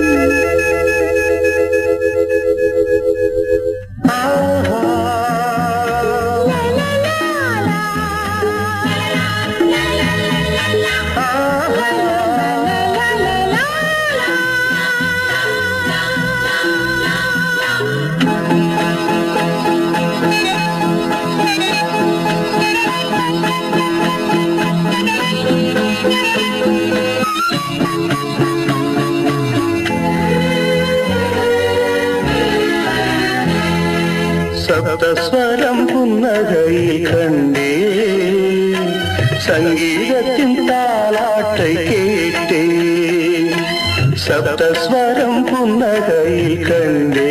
சப்தஸ்வரம் புன்னகையில் கண்டே சங்கீதத்தின் தாலாட்டை கேட்டே. சப்தஸ்வரம் புன்னகையில் கண்டே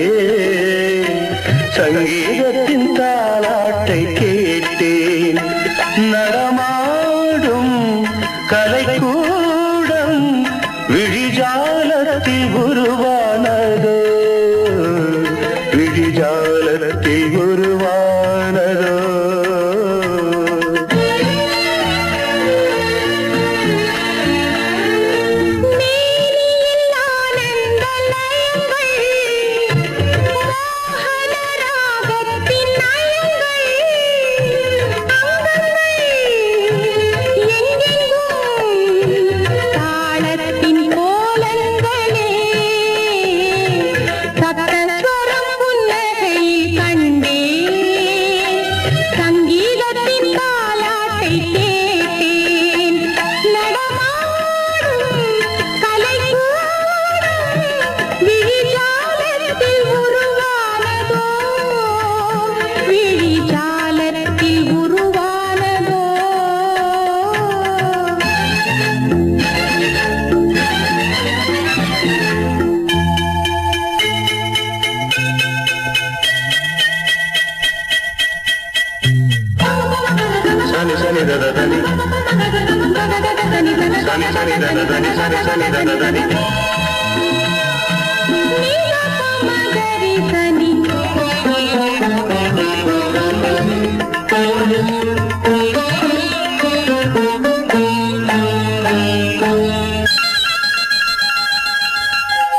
சங்கீதத்தின் தாலாட்டை கேட்டேன். நடமாடும் கலைக்கூடம் விழிஜாலத்தில் உருவானதோ, விழிஜாலத்தில் உருவானதோ. கண்டே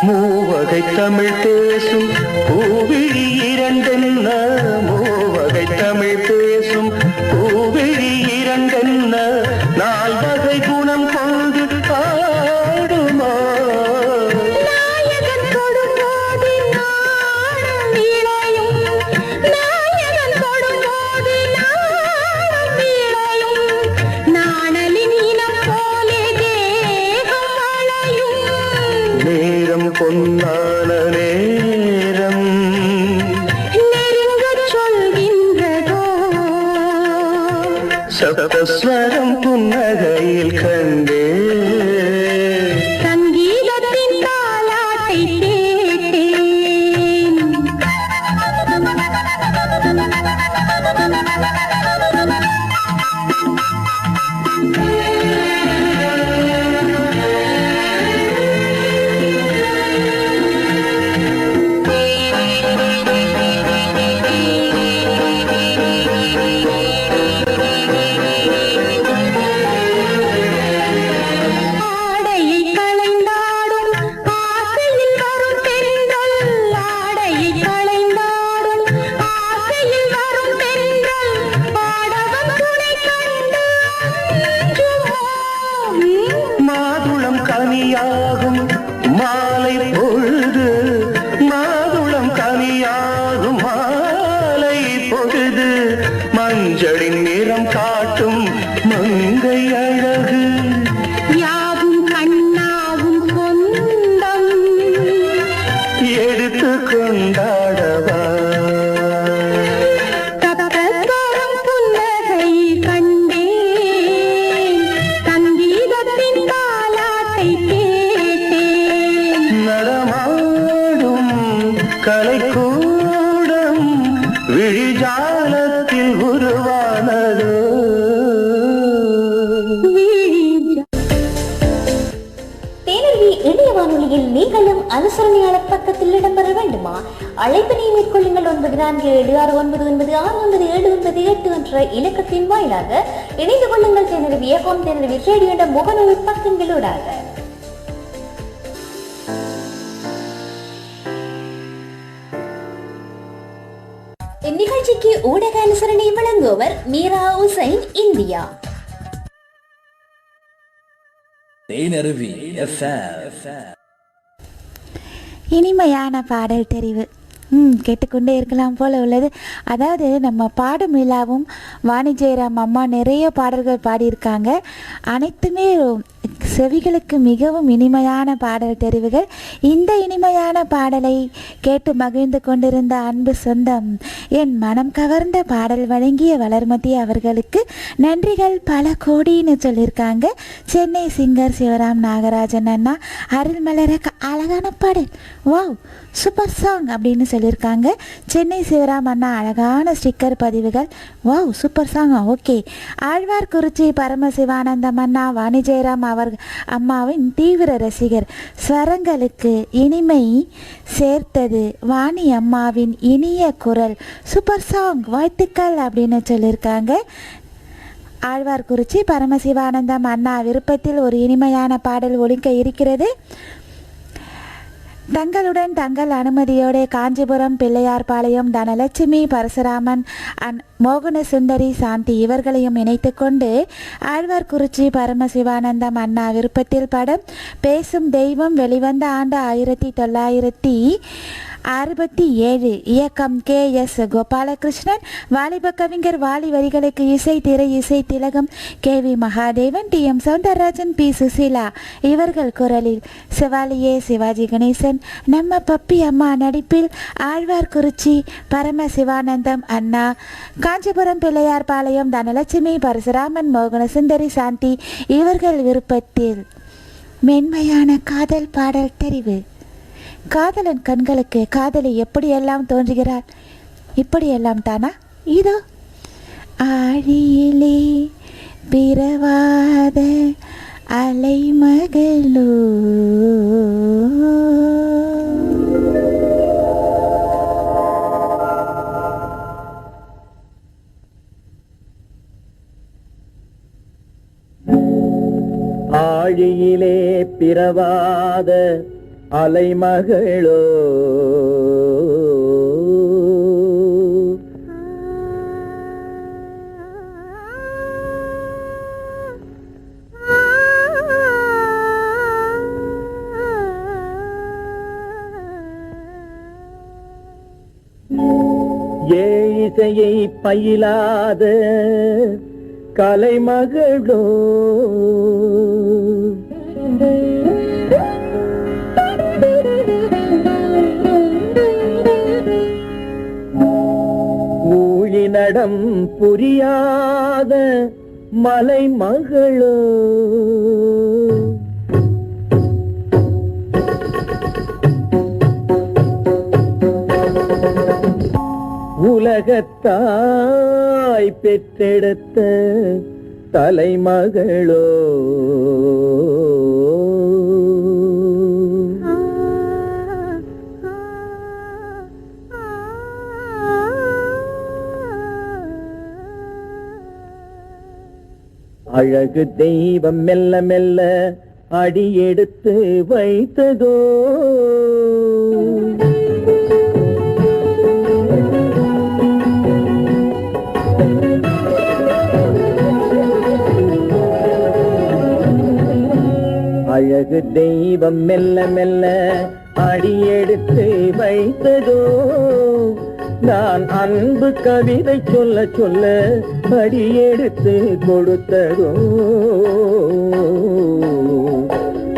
மூவகை தமிழ் பேசும் பூவிழி இரண்டென்ன மூவகை தமிழ் பேசும் பூவிழி இரண்டென்ன நால்வகை குணம் கொண்டு ஆடுமா நாயகன் கொடும்போது நாணம் இளையும் நாயகன் கொடும்போது நாணம் இளையும் நாணலின் இனம் போலே தேகம் வளையும் நேரம் பொன்னான நேரம் நெருங்கச் சொல்கின்றதோ சப்தஸ்வரம் புன்னகையில் கண்டே சங்கீதத்தின் தாலாட்டை கேட்டேன் ஆடையை களைந்தாடும் ஆசையில் வரும் பெண்கள் ஆடையை களைந்தாடும் ஆசையில் வரும் பெண்கள் பாடவம் துணை கண்டு அஞ்சுமோ? மாதுளம் கனியாகும் மாலை பொழுது மாதுளம் கனியாகும் மாலை பொழுது மஞ்சளின் நிறம் காட்டும் மங்கை அழகு யாவும் கண்ணாவும் சொந்தம் எடுத்து கொண்டாடவா தப்பத்தோறும் புன்னகை கண்டேன் சங்கீதத்தின் தாலாட்டை கேட்டேன் நடமாடும் கலைக்கூடம் விழிஜாலத்தில் உருவானதோ தேனருவி இணைய வானொலியில் நீங்களும் அனுசரணையாளர் பக்கத்தில் இடம்பெற வேண்டுமா? அழைப்பினை மேற்கொள்ளுங்கள் 9476996978 என்ற இலக்கத்தின் வாயிலாக இணைந்து கொள்ளுங்கள். தேனருவி எஃப்எம் தேனருவி ரேடியோ என்ற முகநூல் பக்கங்களூடாக. இந்நிகழ்ச்சிக்கு ஊடக அனுசரணை வழங்குவர் மீரா உசைன் இந்தியா. தேனருவி எஃப்எம். இனிமையான பாடல் தெரிவு கேட்டுக்கொண்டே இருக்கலாம் போல உள்ளது. அதாவது நம்ம பாடும் விழாவும் வாணி ஜெயராம் அம்மா நிறைய பாடல்கள் பாடியிருக்காங்க. அனைத்துமே செவிகளுக்கு மிகவும் இனிமையான பாடல் தெரிவுகள். இந்த இனிமையான பாடலை கேட்டு மகிழ்ந்து கொண்டிருந்த அன்பு சொந்தம் என் மனம் கவர்ந்த பாடல் வழங்கிய வளர்மதி அவர்களுக்கு நன்றிகள் பல கோடின்னு சொல்லியிருக்காங்க. சென்னை சிங்கர் சிவராம் நாகராஜன் அண்ணா அருள்மலர அழகான பாடல், வாவ் சூப்பர் சாங் அப்படின்னு சொல்லியிருக்காங்க. சென்னை சிவராம் அண்ணா அழகான ஸ்டிக்கர் பதிவுகள், wow super song, okay. Alwarkurichi Paramasivanandam அண்ணா வாணி ஜெயராம் அம்மாவின் தீவிர ரசிகர், ஸ்வரங்களுக்கு இனிமை சேர்த்தது வாணி அம்மாவின் இனிய குரல், சூப்பர் சாங், வாழ்த்துக்கள் அப்படின்னு சொல்லியிருக்காங்க. ஆழ்வார்குறிச்சி பரமசிவானந்தம் அண்ணா விருப்பத்தில் ஒரு இனிமையான பாடல் ஒலிக்க இருக்கிறது. தங்களுடன் தங்கள் அனுமதியோடு காஞ்சிபுரம் பிள்ளையார்பாளையம் தனலட்சுமி பரசுராமன் மோகனசுந்தரி சாந்தி இவர்களையும் இணைத்து கொண்டு ஆழ்வார்குறிச்சி பரமசிவானந்தம் அண்ணா விருப்பத்தில் படம் பேசும் தெய்வம் வெளிவந்த ஆண்டு 1967, இயக்கம் KS கோபாலகிருஷ்ணன், வாலிப கவிஞர் வாலி வரிகளுக்கு இசை திரை இசை திலகம் KV Mahadevan, TM Soundararajan, P Susheela இவர்கள் குரலில் சிவாலியே சிவாஜி கணேசன் நம்ம பப்பி அம்மா நடிப்பில் ஆழ்வார்குறிச்சி பரமசிவானந்தம் அண்ணா காஞ்சிபுரம் பிள்ளையார்பாளையம் தனலட்சுமி பரசுராமன் மோகனசுந்தரி சாந்தி இவர்கள் விருப்பத்தில் மென்மையான காதல் பாடல் தெரிவு. காதலன் கண்களுக்கு காதலி எப்படியெல்லாம் தோன்றுகிறாள், இப்படியெல்லாம் தானா? இதோ ஆழியிலே பிறவாத அலைமகளோ. ஆழியிலே பிறவாத அலைமகளோ, ஏழிசையை பயிலாத கலைமகளோ, ஊழிநடம் புரியாத மலைமகளோ, உலகத்தாய் பெற்றெடுத்த தலைமகளோ, அழகு தெய்வம் மெல்ல மெல்ல அடியெடுத்து வைத்ததோ, அழகு தெய்வம் மெல்ல மெல்ல அடியெடுத்து வைத்ததோ, நான் அன்பு கவிதை சொல்ல சொல்ல அடியெடுத்து கொடுத்ததோ,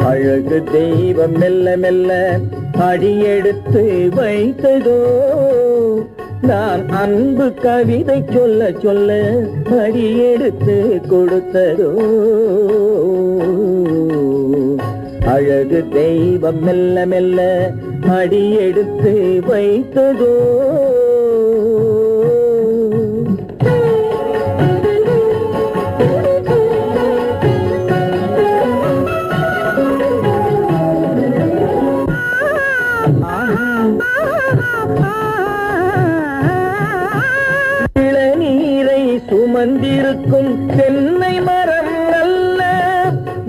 அழகு தெய்வம் மெல்ல மெல்ல அடியெடுத்து வைத்ததோ, நான் அன்பு கவிதை சொல்ல சொல்ல அடியெடுத்து கொடுத்ததோ, அழகு தெய்வம் மெல்ல மெல்ல அடியெடுத்து வைத்ததோ. இளநீரை சுமந்திருக்கும் தென்னை மரம் நல்ல,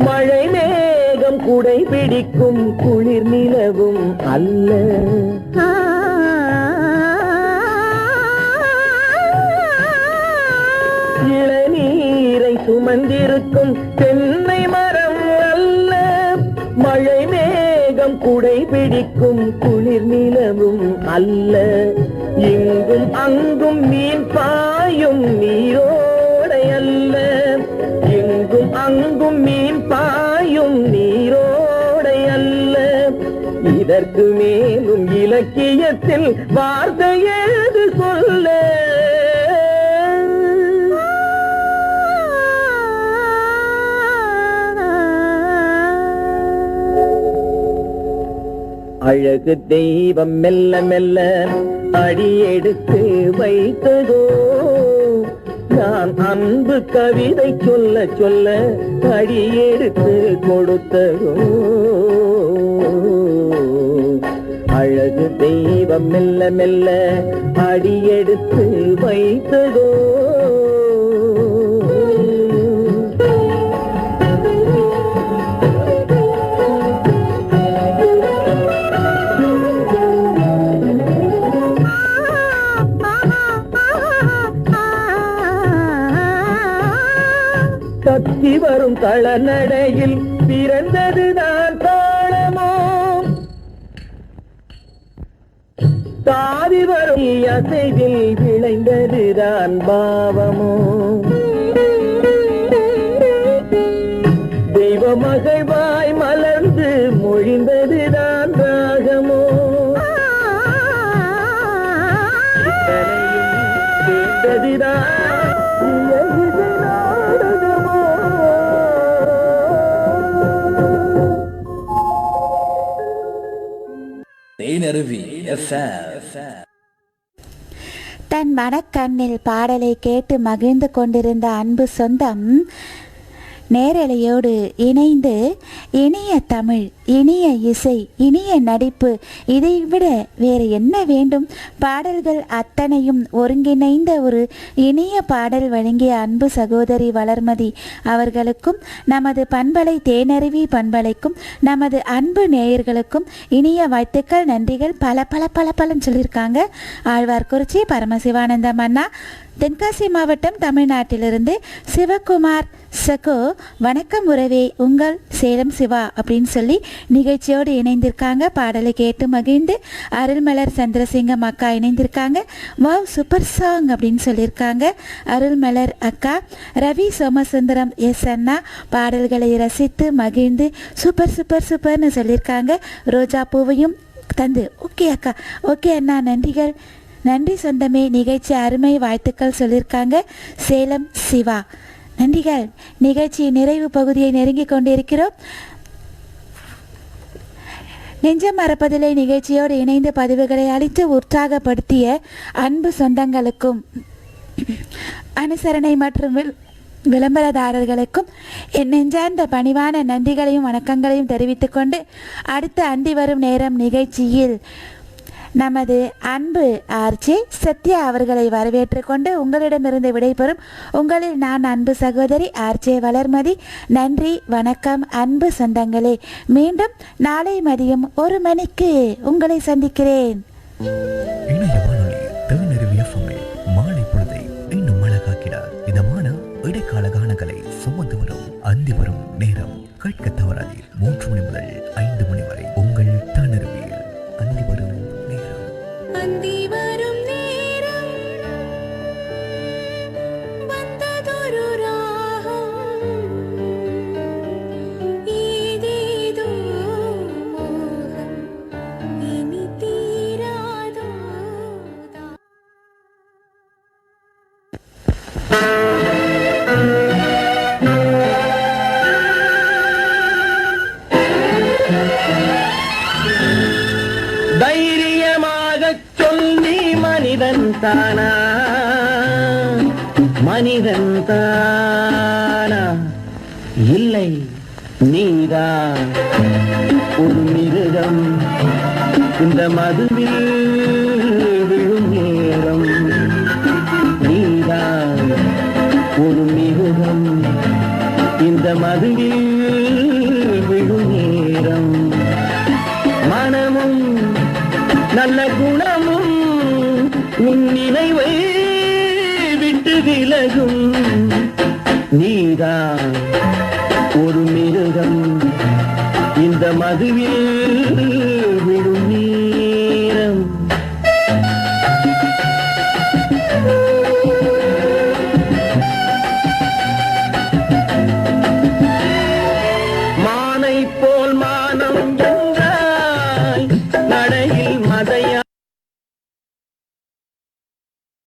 மழை மேகம் குடை பிடிக்கும் குளிர் நிலவும் அல்ல, இளநீரை சுமந்திருக்கும் தென்னை மரம் அல்ல, மழை மேகம் குடை பிடிக்கும் குளிர் நிலவும் அல்ல, இங்கும் அங்கும் மீன் பாயும் நீரோடை அல்ல, இங்கும் அங்கும் மீன் பாயும் நீரோடை அல்ல, இதற்கு மேலும் இலக்கியத்தில் வார்த்தை ஏது சொல்ல, அழகு தெய்வம் மெல்ல மெல்ல அடியெடுத்து வைத்ததோ, நான் அன்பு கவிதை சொல்ல சொல்ல அடியெடுத்து கொடுத்ததோ, அழகு தெய்வம் மெல்ல மெல்ல அடியெடுத்து வைத்ததோ. தத்தி வரும் தளநடையில் பிறந்ததுதான் தாளமோ, தாவி வரும் அசைவில் விளைந்ததுதான் பாவமோ, தெய்வ மகிழ்வாய் மலர்ந்து மொழிந்ததுதான் ராகமோ, சேர்ந்ததுதான் தேனருவி FM. தன் மனக்கண்ணில் பாடலை கேட்டு மகிழ்ந்து கொண்டிருந்த அன்பு சொந்தம் நேரலையோடு இணைந்து இனிய தமிழ், இனிய இசை, இனிய நடிப்பு, இதை விட வேறு என்ன வேண்டும்? பாடல்கள் அத்தனையும் ஒருங்கிணைந்த ஒரு இனிய பாடல் வழங்கிய அன்பு சகோதரி வளர்மதி அவர்களுக்கும் நமது பண்பலை தேனருவி பண்பலைக்கும் நமது அன்பு நேயர்களுக்கும் இனிய வாழ்த்துக்கள், நன்றிகள். பல பல பல பலன்னு சொல்லியிருக்காங்க. ஆழ்வார்குறிச்சி பரமசிவானந்தம் அண்ணா, தென்காசி மாவட்டம், தமிழ்நாட்டிலிருந்து சிவகுமார் சகோ, வணக்கம் உறவே, உங்கள் சேலம் சிவா அப்படின்னு சொல்லி நிகழ்ச்சியோடு இணைந்திருக்காங்க. பாடலை கேட்டு மகிழ்ந்து அருள்மலர் சந்திரசிங்கம் அக்கா இணைந்திருக்காங்க. வாவ், சூப்பர் சாங் அப்படின்னு சொல்லியிருக்காங்க அருள்மலர் அக்கா. ரவி சோமசுந்தரம் எஸ் அண்ணா பாடல்களை ரசித்து மகிழ்ந்து சூப்பர் சூப்பர் சூப்பர்னு சொல்லியிருக்காங்க. ரோஜா பூவையும் தந்து ஓகே அக்கா, ஓகே அண்ணா, நன்றிகள், நன்றி சொந்தமே, நிகழ்ச்சி அருமை, வாழ்த்துக்கள் சொல்லியிருக்காங்க சேலம் சிவா. நன்றிகள். நிகழ்ச்சி நிறைவு பகுதியை நெருங்கி கொண்டிருக்கிறோம். நெஞ்சம் மறப்பதில்லை நிகழ்ச்சியோடு இணைந்து பதிவுகளை அளித்து உற்சாகப்படுத்திய அன்பு சொந்தங்களுக்கும் அனுசரணை மற்றும் விளம்பரதாரர்களுக்கும் என் நெஞ்சார்ந்த பணிவான நன்றிகளையும் வணக்கங்களையும் தெரிவித்துக்கொண்டு அடுத்த அண்டி வரும் நேரம் நிகழ்ச்சியில் நமது அன்பு ஆர்ஜே சத்யா அவர்களை வரவேற்று கொண்டு உங்களிடமிருந்து விடைபெறும் உங்களில் நான் அன்பு சகோதரி ஆர்ஜே வளர்மதி. நன்றி, வணக்கம் அன்பு சொந்தங்களே. மீண்டும் நாளை மதியம் 1 மணிக்கு உங்களை சந்திக்கிறேன். இணைய வானொலி தேனருவி FM மாலை பொழுதை இன்னும் அழகாக்கிறார். இதமான இடைக்கால கானங்களை சுமந்து வரும் அந்தி வரும் நேரம் கேட்க தவறாதீர். 3 மணி முதல் 5 மணி வரை உங்கள் தேனருவியில் அந்தி வரும் நேரம். அந்தி வரும் நேரம் வந்ததொரு ராகம், ஏதேதோ மோகம் இனி தீராதோ. தைரியமாகச் சொல்லி மனிதன் தானா, மனிதன் தானா, இல்லை நீதான் ஒரு மிருகம். இந்த மதுவில் விழும் நேரம் நீதான் ஒரு மிருகம். இந்த மதுவில் விழும் நேரம் மனமும் நல்ல குணமும் உன் நினைவை விட்டு விலகும். நீதான் ஒரு மிருகம். இந்த மதுவில் விழும் நேரம். மானை போல் மானம்